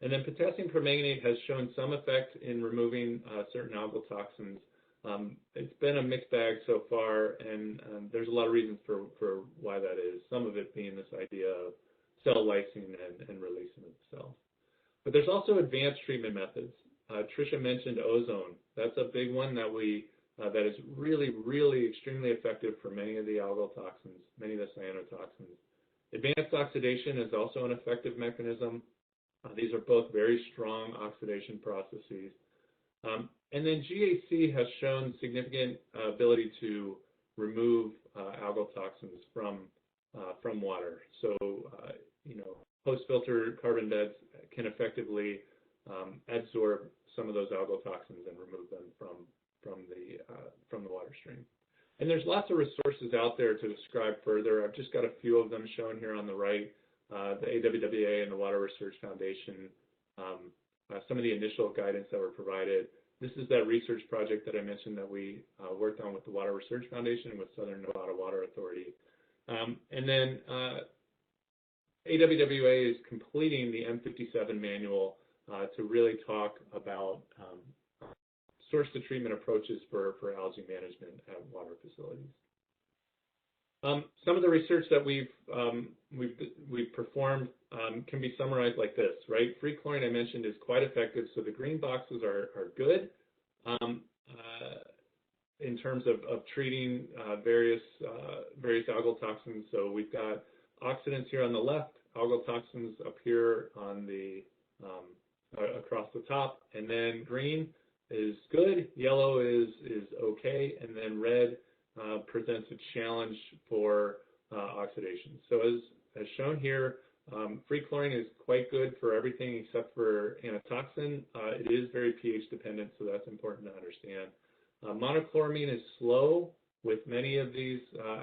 And then potassium permanganate has shown some effect in removing certain algal toxins. It's been a mixed bag so far, and there's a lot of reasons for why that is, some of it being this idea of cell lysing and releasing of the cells. But there's also advanced treatment methods. Tricia mentioned ozone. That's a big one that that is really, really extremely effective for many of the algal toxins, many of the cyanotoxins. Advanced oxidation is also an effective mechanism. These are both very strong oxidation processes. And then GAC has shown significant ability to remove algal toxins from water. So, post-filter carbon beds can effectively absorb some of those algal toxins and remove them from the water stream. And there's lots of resources out there to describe further. I've just got a few of them shown here on the right. The AWWA and the Water Research Foundation, some of the initial guidance that were provided. This is that research project that I mentioned that we worked on with the Water Research Foundation and with Southern Nevada Water Authority. And then AWWA is completing the M57 manual to really talk about source-to-treatment approaches for algae management at water facilities. Some of the research that we've performed can be summarized like this, right? Free chlorine, I mentioned, is quite effective, so the green boxes are good in terms of treating various algal toxins. So we've got oxidants here on the left, algal toxins up here on the across the top, and then green is good, yellow is okay, and then red presents a challenge for oxidation. So as shown here, free chlorine is quite good for everything except for anatoxin. It is very pH dependent, so that's important to understand. Monochloramine is slow with many of these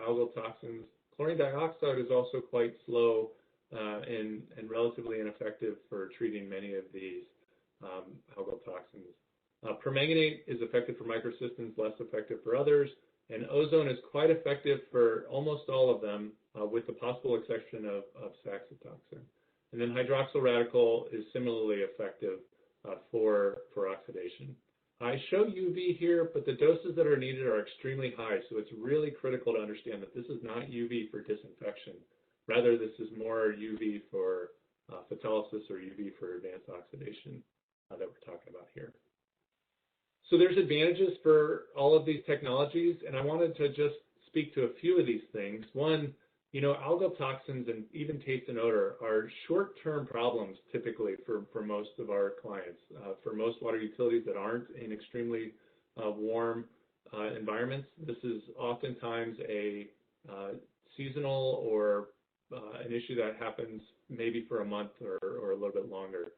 algal toxins. Chlorine dioxide is also quite slow and relatively ineffective for treating many of these algal toxins. Permanganate is effective for microcystins, less effective for others, and ozone is quite effective for almost all of them, with the possible exception of saxitoxin. And then hydroxyl radical is similarly effective for oxidation. I show UV here, but the doses that are needed are extremely high, so it's really critical to understand that this is not UV for disinfection. Rather, this is more UV for photolysis or UV for advanced oxidation that we're talking about here. So there's advantages for all of these technologies, and I wanted to just speak to a few of these things. One, algal toxins and even taste and odor are short-term problems typically for most of our clients. For most water utilities that aren't in extremely warm environments, this is oftentimes a seasonal or an issue that happens maybe for a month or a little bit longer.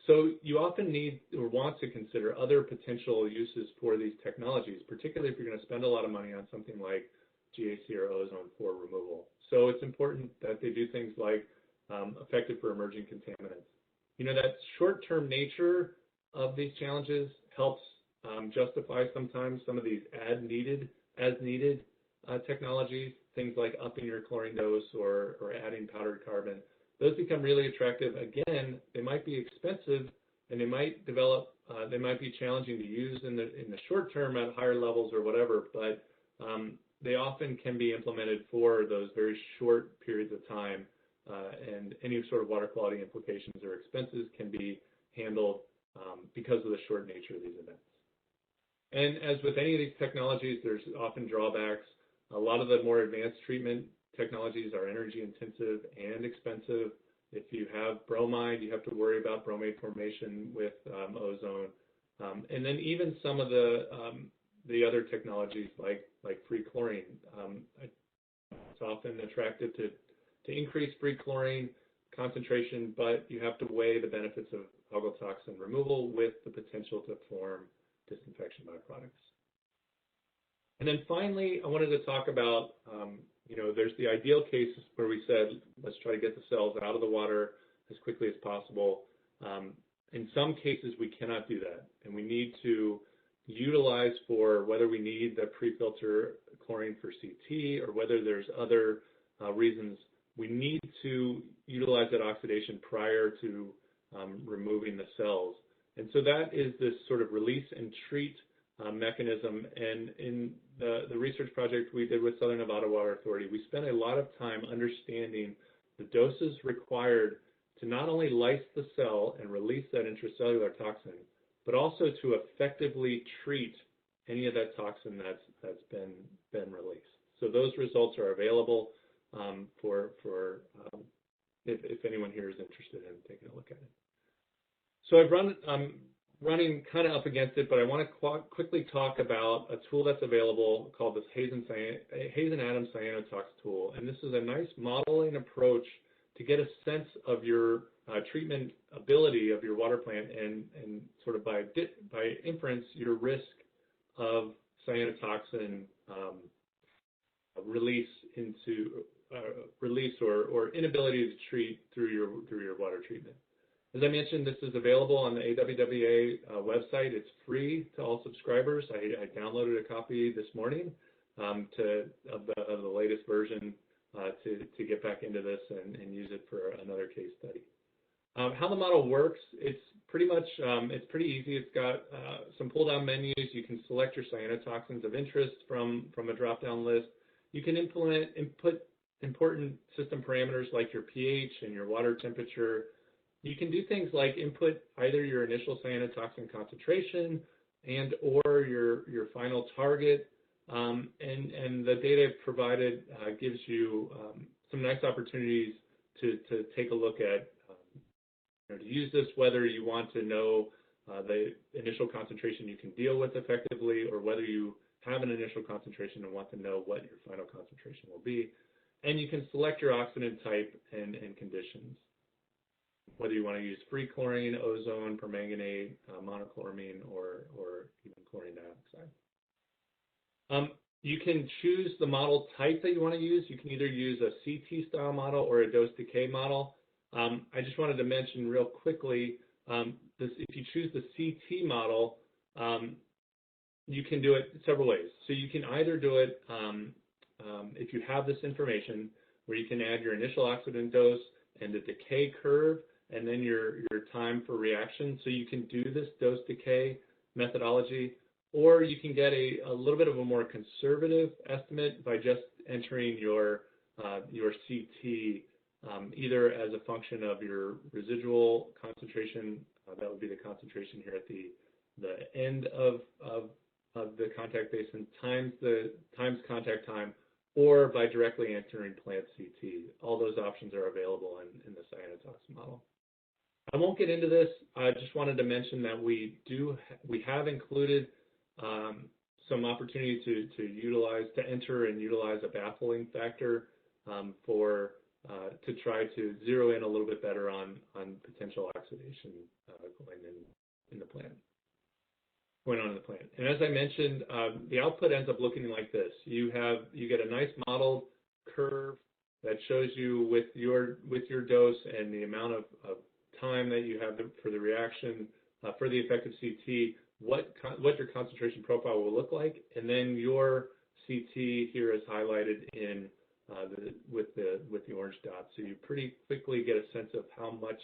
So you often need or want to consider other potential uses for these technologies, particularly if you're going to spend a lot of money on something like GAC or ozone for removal. So it's important that they do things like effective for emerging contaminants. That short-term nature of these challenges helps justify sometimes some of these as-needed technologies, things like upping your chlorine dose or adding powdered carbon. Those become really attractive. Again, they might be expensive and they might be challenging to use in the short term at higher levels or whatever, but they often can be implemented for those very short periods of time, and any sort of water quality implications or expenses can be handled because of the short nature of these events. And as with any of these technologies, there's often drawbacks. A lot of the more advanced treatment technologies are energy intensive and expensive. If you have bromide, you have to worry about bromate formation with ozone. And then even some of the other technologies like free chlorine. It's often attractive to increase free chlorine concentration, but you have to weigh the benefits of algal toxin removal with the potential to form disinfection byproducts. And then finally, I wanted to talk about, there's the ideal cases where we said, let's try to get the cells out of the water as quickly as possible. In some cases, we cannot do that, and we need to utilize for whether we need the pre-filter chlorine for CT or whether there's other reasons, we need to utilize that oxidation prior to removing the cells. And so that is this sort of release and treat mechanism. And in the research project we did with Southern Nevada Water Authority, we spent a lot of time understanding the doses required to not only lyse the cell and release that intracellular toxin, but also to effectively treat any of that toxin that's been released. So those results are available if anyone here is interested in taking a look at it. So I'm running kind of up against it, but I want to quickly talk about a tool that's available called this Hazen Adams Cyanotox tool. And this is a nice modeling approach to get a sense of your treatment ability of your water plant and sort of by inference, your risk of cyanotoxin release or inability to treat through your water treatment. As I mentioned, this is available on the AWWA website. It's free to all subscribers. I downloaded a copy this morning of the latest version to get back into this and use it for another case study. How the model works, it's pretty much, it's pretty easy. It's got some pull-down menus. You can select your cyanotoxins of interest from a drop-down list. You can input important system parameters like your pH and your water temperature. You can do things like input either your initial cyanotoxin concentration and or your final target. And the data provided gives you some nice opportunities to take a look at to use this, whether you want to know the initial concentration you can deal with effectively, or whether you have an initial concentration and want to know what your final concentration will be. And you can select your oxidant type and conditions, whether you want to use free chlorine, ozone, permanganate, monochloramine, or even chlorine dioxide. You can choose the model type that you want to use. You can either use a CT style model or a dose decay model. I just wanted to mention real quickly, if you choose the CT model, you can do it several ways. So you can either do it if you have this information where you can add your initial oxidant dose and the decay curve and then your time for reaction. So you can do this dose decay methodology, or you can get a little bit of a more conservative estimate by just entering your CT either as a function of your residual concentration, that would be the concentration here at the end of the contact basin times contact time, or by directly entering plant CT. All those options are available in the cyanotoxin model. I won't get into this. I just wanted to mention that we have included some opportunity to enter and utilize a baffling factor to try to zero in a little bit better on potential oxidation going on in the plant. And as I mentioned, the output ends up looking like this. You get a nice modeled curve that shows you with your dose and the amount of time that you have for the reaction for the effective CT, what your concentration profile will look like, and then your CT here is highlighted in with the orange dot. So you pretty quickly get a sense of how much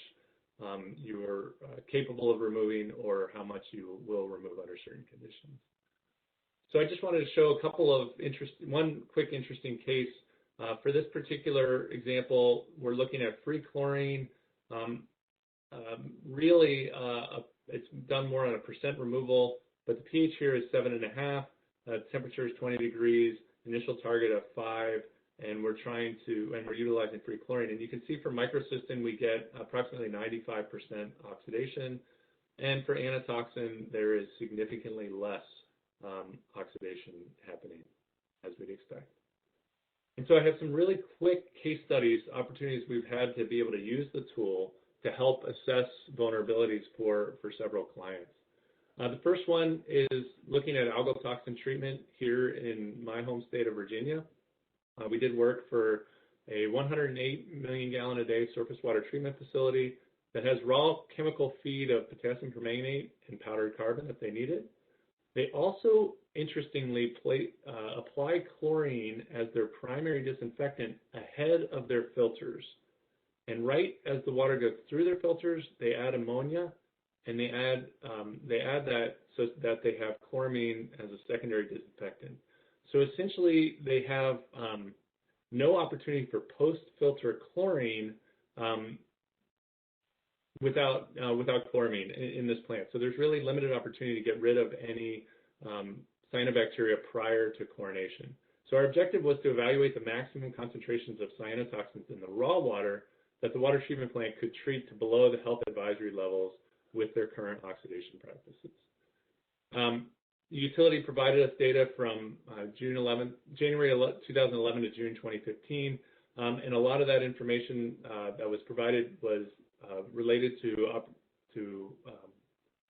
you're capable of removing or how much you will remove under certain conditions. So I just wanted to show a couple of one quick interesting case. For this particular example, we're looking at free chlorine. Really, it's done more on a percent removal, but the pH here is 7.5, temperature is 20 degrees, initial target of 5, and we're utilizing free chlorine. And you can see for microcystin, we get approximately 95% oxidation, and for anatoxin, there is significantly less oxidation happening, as we'd expect. And so I have some really quick case studies, opportunities we've had to be able to use the tool to help assess vulnerabilities for several clients. The first one is looking at algal toxin treatment here in my home state of Virginia. We did work for a 108 million gallon a day surface water treatment facility that has raw chemical feed of potassium permanganate and powdered carbon if they need it. They also, interestingly, apply chlorine as their primary disinfectant ahead of their filters. And right as the water goes through their filters, they add ammonia, and they add that so that they have chloramine as a secondary disinfectant. So essentially, they have no opportunity for post-filter chlorine without chloramine in this plant. So there's really limited opportunity to get rid of any cyanobacteria prior to chlorination. So our objective was to evaluate the maximum concentrations of cyanotoxins in the raw water that the water treatment plant could treat to below the health advisory levels with their current oxidation practices. The utility provided us data from January 2011 to June 2015 And a lot of that information that was provided was related to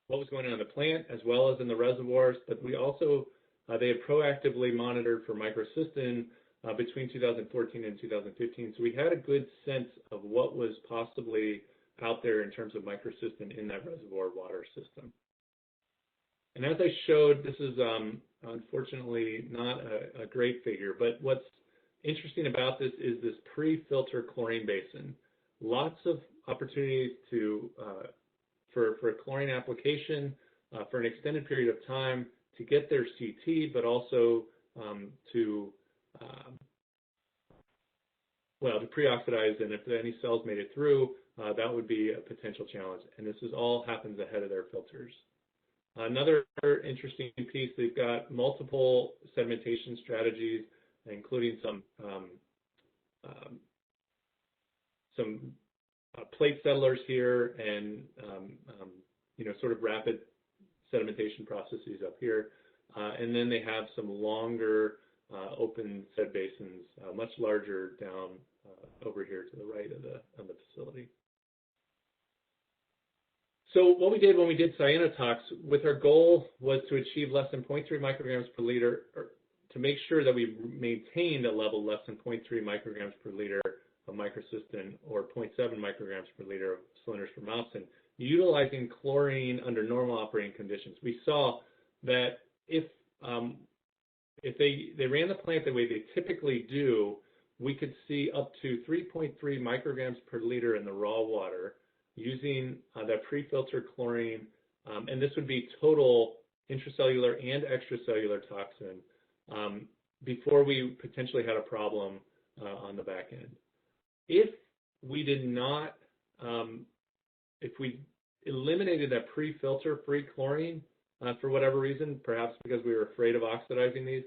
what was going on in the plant as well as in the reservoirs, but we also, they had proactively monitored for microcystin between 2014 and 2015. So we had a good sense of what was possibly out there in terms of microcystin in that reservoir water system. And as I showed, this is unfortunately not a great figure, but what's interesting about this is this pre-filter chlorine basin. Lots of opportunities for chlorine application for an extended period of time to get their CT, but also to pre-oxidize, and if any cells made it through, that would be a potential challenge. And this all happens ahead of their filters. Another interesting piece, they've got multiple sedimentation strategies, including some plate settlers here and sort of rapid sedimentation processes up here. And then they have some longer open sed basins, much larger down over here to the right of the facility. So what we did when we did cyanotox, with our goal was to achieve less than 0.3 micrograms per liter, or to make sure that we maintained a level less than 0.3 micrograms per liter of microcystin or 0.7 micrograms per liter of cylinders per spermopsin, utilizing chlorine under normal operating conditions. We saw that if they ran the plant the way they typically do, we could see up to 3.3 micrograms per liter in the raw water using that pre-filter chlorine, and this would be total intracellular and extracellular toxin before we potentially had a problem on the back end. If we did not, if we eliminated that pre-filter free chlorine for whatever reason, perhaps because we were afraid of oxidizing these,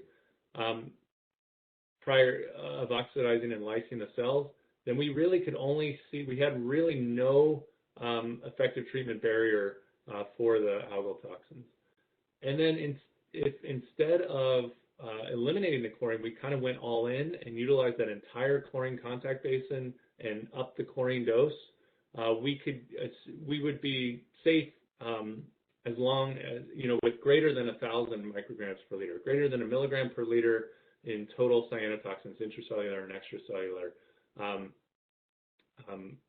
prior of oxidizing and lysing the cells, then we really could only see, we had really no effective treatment barrier for the algal toxins. And then if instead of eliminating the chlorine, we kind of went all in and utilized that entire chlorine contact basin and up the chlorine dose, we would be safe as long as, with greater than 1,000 micrograms per liter, greater than 1 milligram per liter in total cyanotoxins, intracellular and extracellular,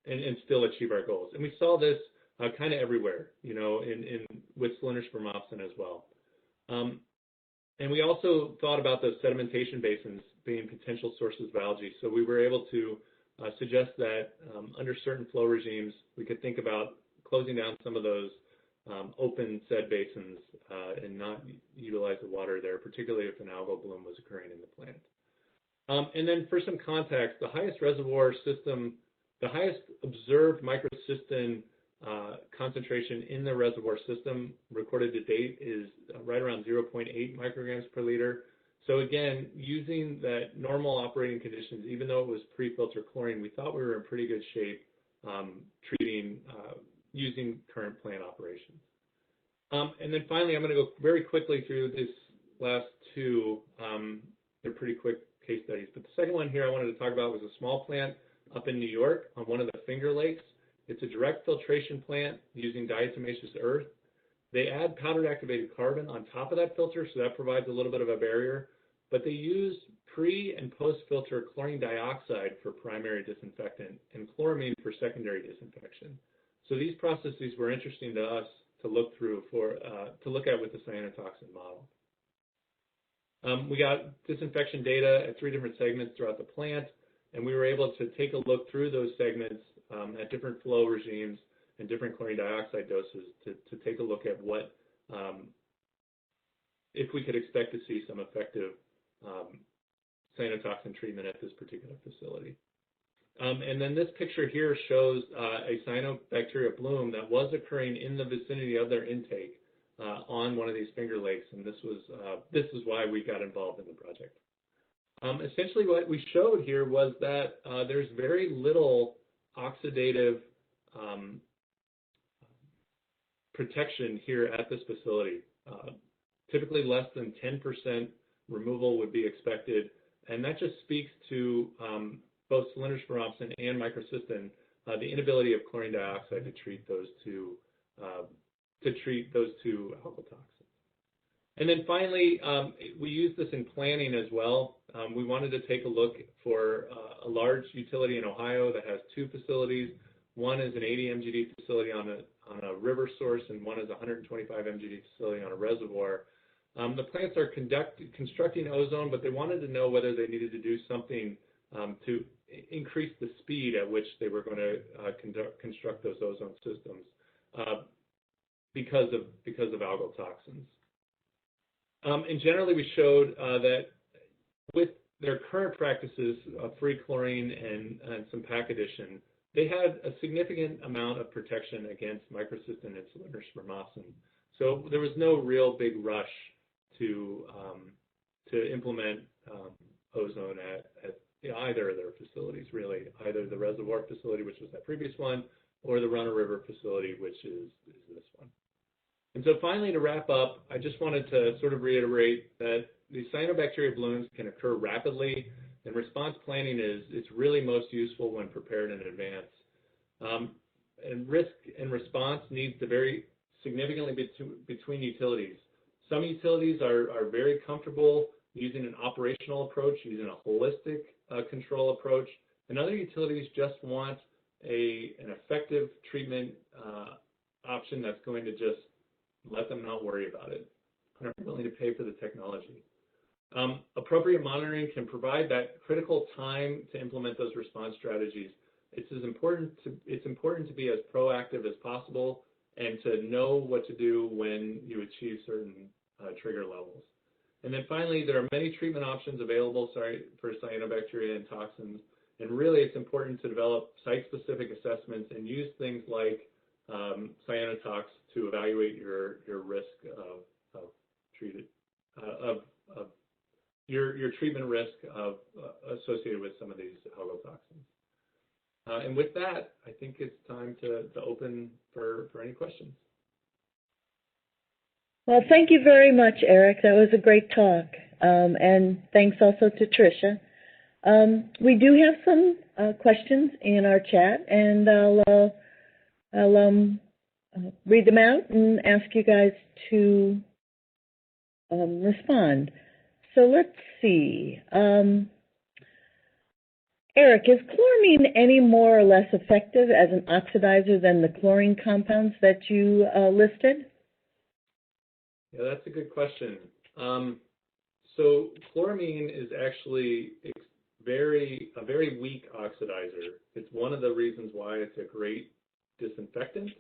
and still achieve our goals. And we saw this kind of everywhere, with cylinders spermopsin as well. And we also thought about those sedimentation basins being potential sources of algae. So we were able to suggest that under certain flow regimes, we could think about closing down some of those open sed basins and not utilize the water there, particularly if an algal bloom was occurring in the plant. And then for some context, the highest reservoir system, the highest observed microcystin concentration in the reservoir system recorded to date is right around 0.8 micrograms per liter. So again, using that normal operating conditions, even though it was pre-filter chlorine, we thought we were in pretty good shape treating using current plant operations. And then finally, I'm going to go very quickly through this last two. They're pretty quick case studies. But the second one here I wanted to talk about was a small plant up in New York on one of the Finger Lakes. It's a direct filtration plant using diatomaceous earth. They add powdered activated carbon on top of that filter, so that provides a little bit of a barrier. But they use pre- and post-filter chlorine dioxide for primary disinfectant and chloramine for secondary disinfection. So these processes were interesting to us to look through to look at with the cyanotoxin model. We got disinfection data at 3 different segments throughout the plant, and we were able to take a look through those segments at different flow regimes and different chlorine dioxide doses to take a look at what, if we could expect to see some effective cyanotoxin treatment at this particular facility. And then this picture here shows a cyanobacteria bloom that was occurring in the vicinity of their intake on one of these Finger Lakes, and this is why we got involved in the project. Essentially what we showed here was that there's very little oxidative protection here at this facility. Typically less than 10% removal would be expected, and that just speaks to both cylindrospermopsin and microcystin, the inability of chlorine dioxide to treat those two algal toxins. And then finally, we use this in planning as well. We wanted to take a look for a large utility in Ohio that has two facilities. One is an 80 MGD facility on a river source, and one is a 125 MGD facility on a reservoir. The plants are constructing ozone, but they wanted to know whether they needed to do something to increase the speed at which they were going to construct those ozone systems because of algal toxins. And generally, we showed that with their current practices of free chlorine and some pack addition, they had a significant amount of protection against microcystin and cylindrospermopsin. So there was no real big rush to implement ozone at either of their facilities, really, either the reservoir facility, which was that previous one, or the Runner River facility, which is this one. And so finally, to wrap up, I just wanted to sort of reiterate that these cyanobacteria blooms can occur rapidly, and response planning is really most useful when prepared in advance. And risk and response needs to vary significantly between utilities. Some utilities are very comfortable using an operational approach, using a holistic control approach, and other utilities just want an effective treatment option that's going to just let them not worry about it and are willing to pay for the technology. Appropriate monitoring can provide that critical time to implement those response strategies. It's important to be as proactive as possible and to know what to do when you achieve certain trigger levels. And then finally, there are many treatment options available for cyanobacteria and toxins, and really it's important to develop site-specific assessments and use things like cyanotox to evaluate your risk your treatment risk associated with some of these algal toxins. And with that, I think it's time to open for any questions. Well, thank you very much, Eric. That was a great talk. And thanks also to Tricia. We do have some questions in our chat, and I'll read them out and ask you guys to respond. So let's see. Eric, is chloramine any more or less effective as an oxidizer than the chlorine compounds that you listed? Yeah, that's a good question. So chloramine is actually a very weak oxidizer. It's one of the reasons why it's a great disinfectant,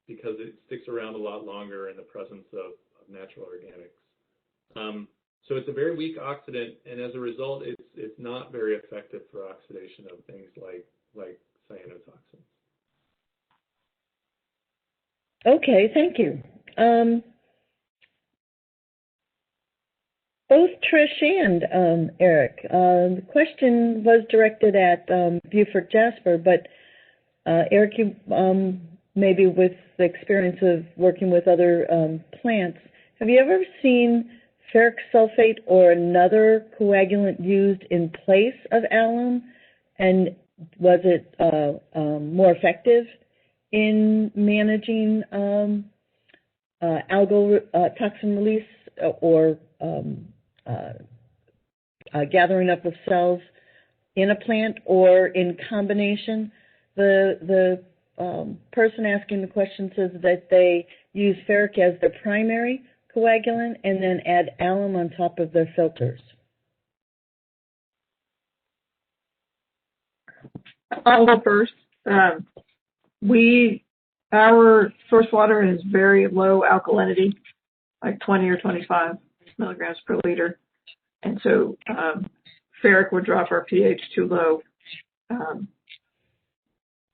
because it sticks around a lot longer in the presence of natural organics. So it's a very weak oxidant, and as a result, it's not very effective for oxidation of things like cyanotoxins. Okay, thank you. Both Trish and Eric, the question was directed at Beaufort Jasper, but Eric, you maybe with the experience of working with other plants, have you ever seen ferric sulfate or another coagulant used in place of alum, and was it more effective in managing algal toxin release or gathering up of cells in a plant or in combination? The person asking the question says that they use ferric as their primary coagulant and then add alum on top of their filters. I'll go first. Our source water is very low alkalinity, like 20 or 25 milligrams per liter. And so ferric would drop our pH too low.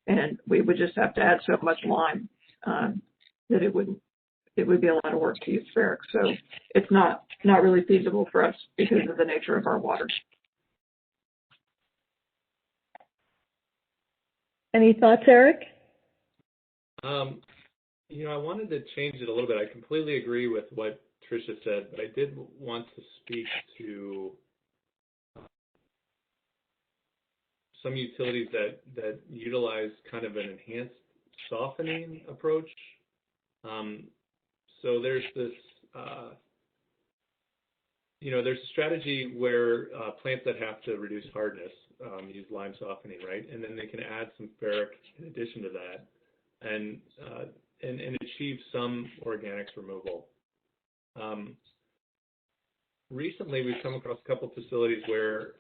And we would just have to add so much lime that it would be a lot of work to use ferric. So it's not really feasible for us because of the nature of our water. Any thoughts, Eric? I wanted to change it a little bit. I completely agree with what Tricia said, but I did want to speak to some utilities that utilize kind of an enhanced softening approach. So there's this, there's a strategy where plants that have to reduce hardness use lime softening, right? And then they can add some ferric in addition to that, and achieve some organics removal. Recently, we've come across a couple facilities where,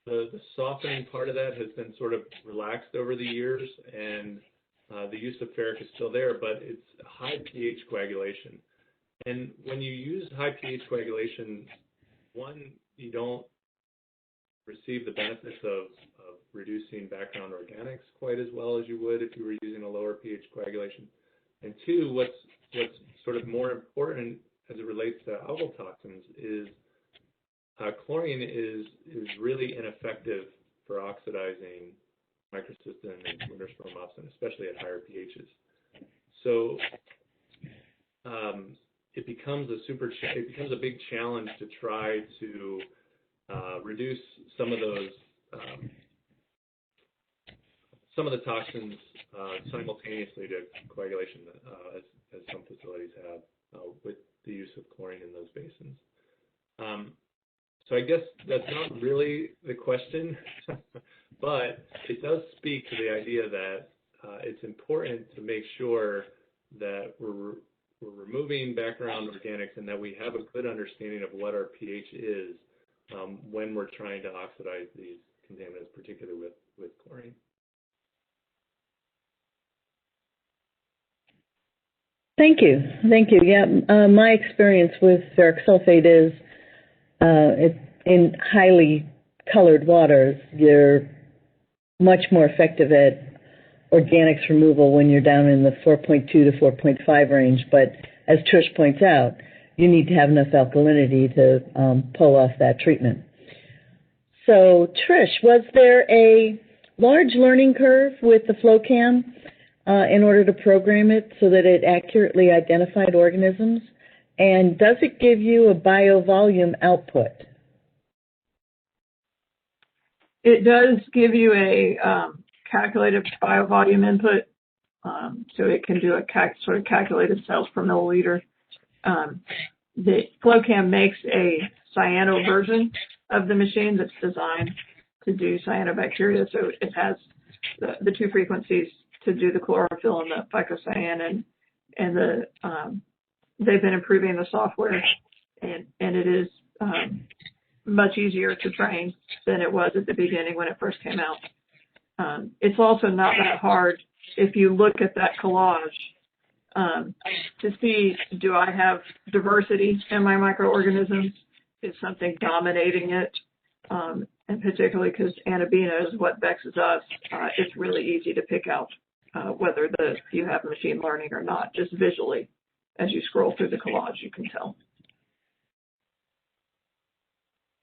the softening part of that has been sort of relaxed over the years, and the use of ferric is still there, but it's high pH coagulation. And when you use high pH coagulation, one, you don't receive the benefits of reducing background organics quite as well as you would if you were using a lower pH coagulation. And two, what's sort of more important as it relates to algal toxins is chlorine is really ineffective for oxidizing microcystin and Cylinder spermopsin, especially at higher pHs. So it becomes a big challenge to try to reduce some of those the toxins simultaneously to coagulation, as some facilities have with the use of chlorine in those basins. So I guess that's not really the question, but it does speak to the idea that it's important to make sure that we're removing background organics and that we have a good understanding of what our pH is when we're trying to oxidize these contaminants, particularly with chlorine. Thank you. Yeah, my experience with ferric sulfate is in highly colored waters, you're much more effective at organics removal when you're down in the 4.2 to 4.5 range. But as Trish points out, you need to have enough alkalinity to pull off that treatment. So, Trish, was there a large learning curve with the FlowCam in order to program it so that it accurately identified organisms? And does it give you a biovolume output? It does give you a calculated biovolume input, so it can do a sort of calculated cells per milliliter. The FlowCam makes a cyano version of the machine that's designed to do cyanobacteria, so it has the two frequencies to do the chlorophyll and the phycocyan, and they've been improving the software, and it is much easier to train than it was at the beginning when it first came out. It's also not that hard if you look at that collage to see, do I have diversity in my microorganisms? Is something dominating it? And particularly because Anabina is what vexes us, it's really easy to pick out whether you have machine learning or not, just visually. As you scroll through the collage, you can tell.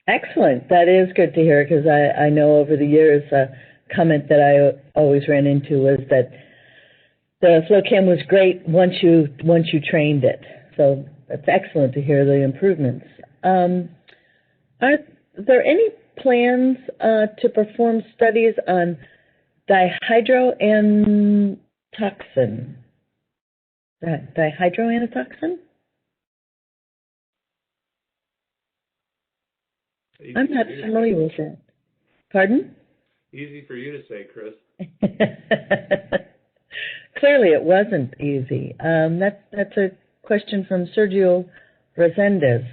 Excellent. That is good to hear, because I know over the years a comment that I always ran into was that the FlowCam was great once you trained it. So that's excellent to hear the improvements. Are there any plans to perform studies on dihydroanatoxin? Dihydroanatoxin? I'm not familiar with that. Pardon? Easy for you to say, Chris. Clearly it wasn't easy. That's a question from Sergio Resendez.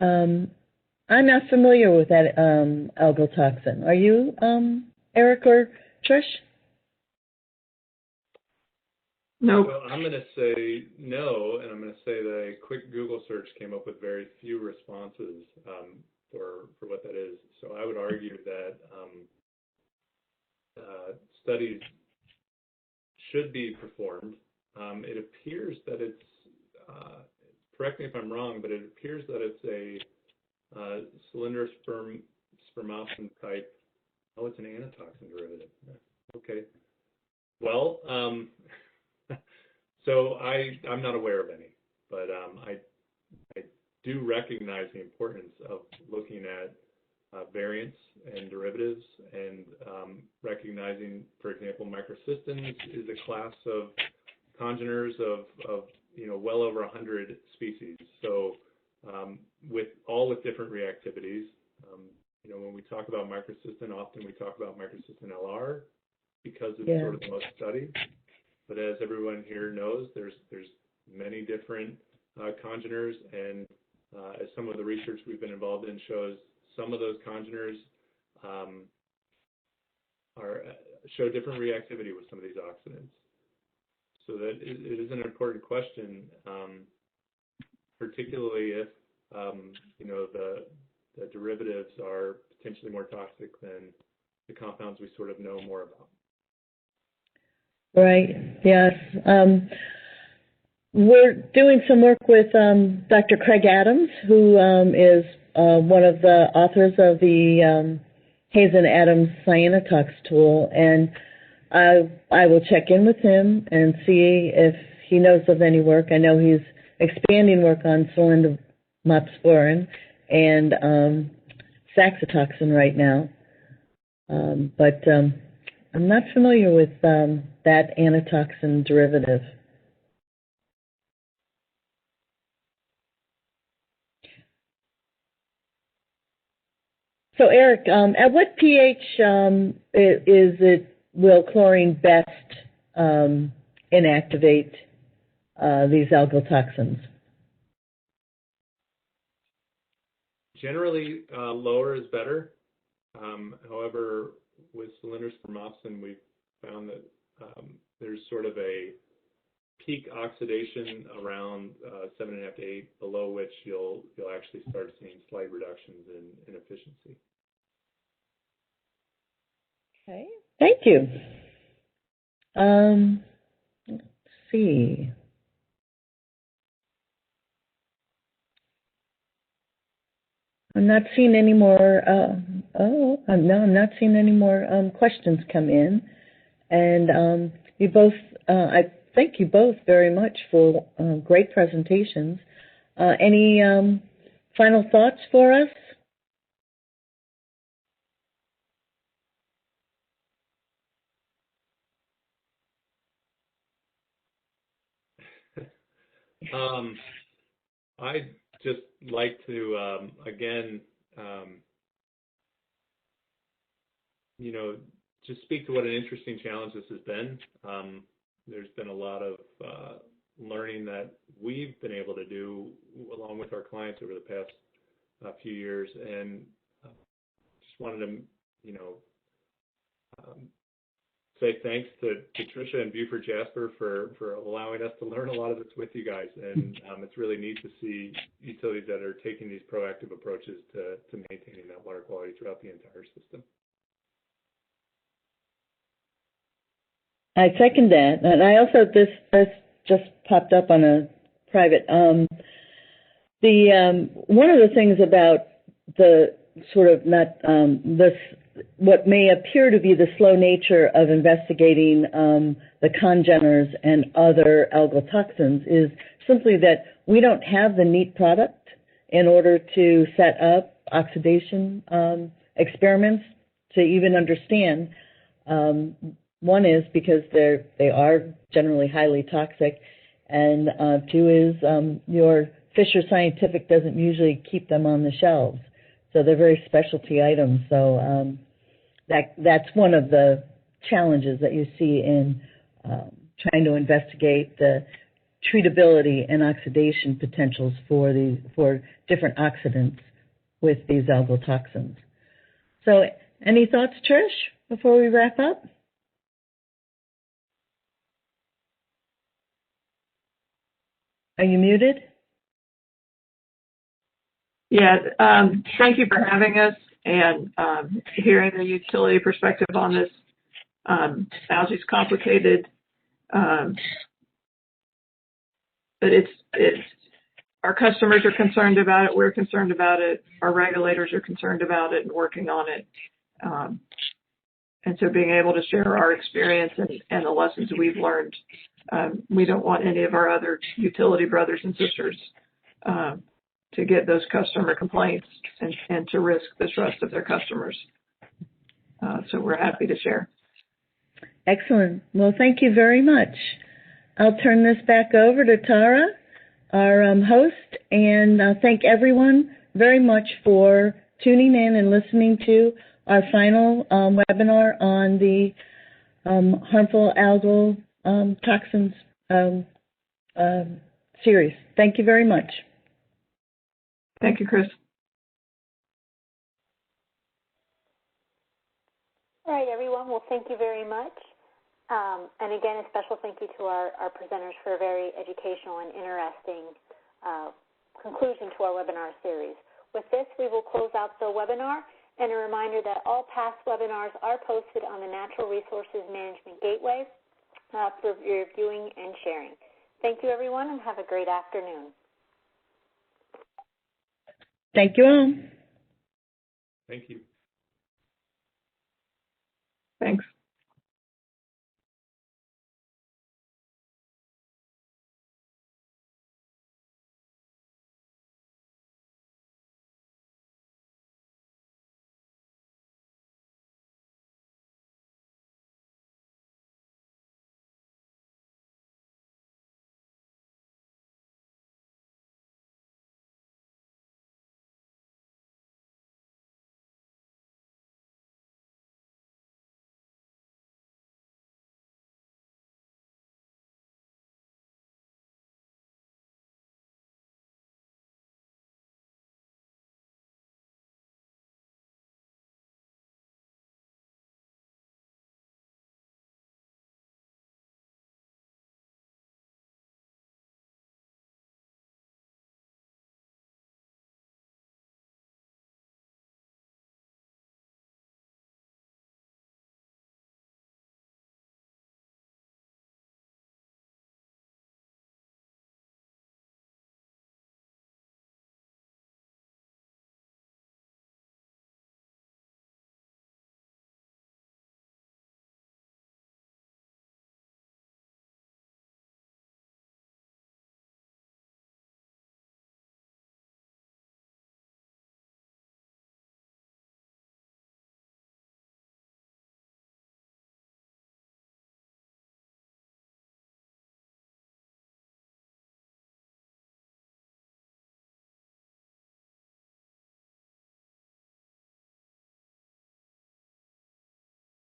I'm not familiar with that algal toxin. Are you, Eric or Trish? No. Well, I'm going to say no, and I'm going to say that a quick Google search came up with very few responses for what that is. So I would argue that studies should be performed. It appears that it's, correct me if I'm wrong, but it appears that it's a cylinder spermopsin type. Oh, it's an anatoxin derivative. Okay. Well, so I'm not aware of any, but I do recognize the importance of looking at variants and derivatives, and recognizing, for example, microcystins is a class of congeners of well over 100 species. So with different reactivities. When we talk about microcystin, often we talk about microcystin LR because it's sort of the most studied. But as everyone here knows, there's many different congeners, and as some of the research we've been involved in shows, some of those congeners show different reactivity with some of these oxidants. So that it is an important question, particularly if the derivatives are potentially more toxic than the compounds we sort of know more about. Right. Yes. We're doing some work with Dr. Craig Adams, who is one of the authors of the Hazen-Adams cyanotox tool, and I will check in with him and see if he knows of any work. I know he's expanding work on cylindromopsporin and saxitoxin right now, but I'm not familiar with that anatoxin derivative. So, Eric, at what pH will chlorine best inactivate these algal toxins? Generally, lower is better. However, with cylindrospermopsin, we've found that there's sort of a peak oxidation around 7.5 to 8, below which you'll actually start seeing slight reductions in efficiency. Okay, thank you. Let's see. I'm not seeing any more. I'm not seeing any more questions come in. And you both, I thank you both very much for great presentations. Any final thoughts for us? I'd just like to, again, just speak to what an interesting challenge this has been. There's been a lot of learning that we've been able to do along with our clients over the past few years, and just wanted to, say thanks to Tricia and Buford Jasper for allowing us to learn a lot of this with you guys. And it's really neat to see utilities that are taking these proactive approaches to maintaining that water quality throughout the entire system. I second that. And I also, this just popped up on a private. One of the things about the sort of what may appear to be the slow nature of investigating the congeners and other algal toxins is simply that we don't have the neat product in order to set up oxidation experiments to even understand. One is because they are generally highly toxic, and two is your Fisher Scientific doesn't usually keep them on the shelves. So they're very specialty items. So that's one of the challenges that you see in trying to investigate the treatability and oxidation potentials for different oxidants with these algal toxins. So any thoughts, Trish, before we wrap up? Are you muted? Yeah, thank you for having us and hearing the utility perspective on this. Algae's complicated, but it's our customers are concerned about it. We're concerned about it. Our regulators are concerned about it and working on it. And so being able to share our experience and the lessons we've learned, we don't want any of our other utility brothers and sisters to get those customer complaints and to risk the trust of their customers. So we're happy to share. Excellent. Well, thank you very much. I'll turn this back over to Tara, our host, and thank everyone very much for tuning in and listening to our final webinar on the harmful algal toxins series. Thank you very much. Thank you, Chris. All right, everyone. Well, thank you very much. And again, a special thank you to our presenters for a very educational and interesting conclusion to our webinar series. With this, we will close out the webinar, and a reminder that all past webinars are posted on the Natural Resources Management Gateway for your viewing and sharing. Thank you, everyone, and have a great afternoon. Thank you all. Thank you. Thanks.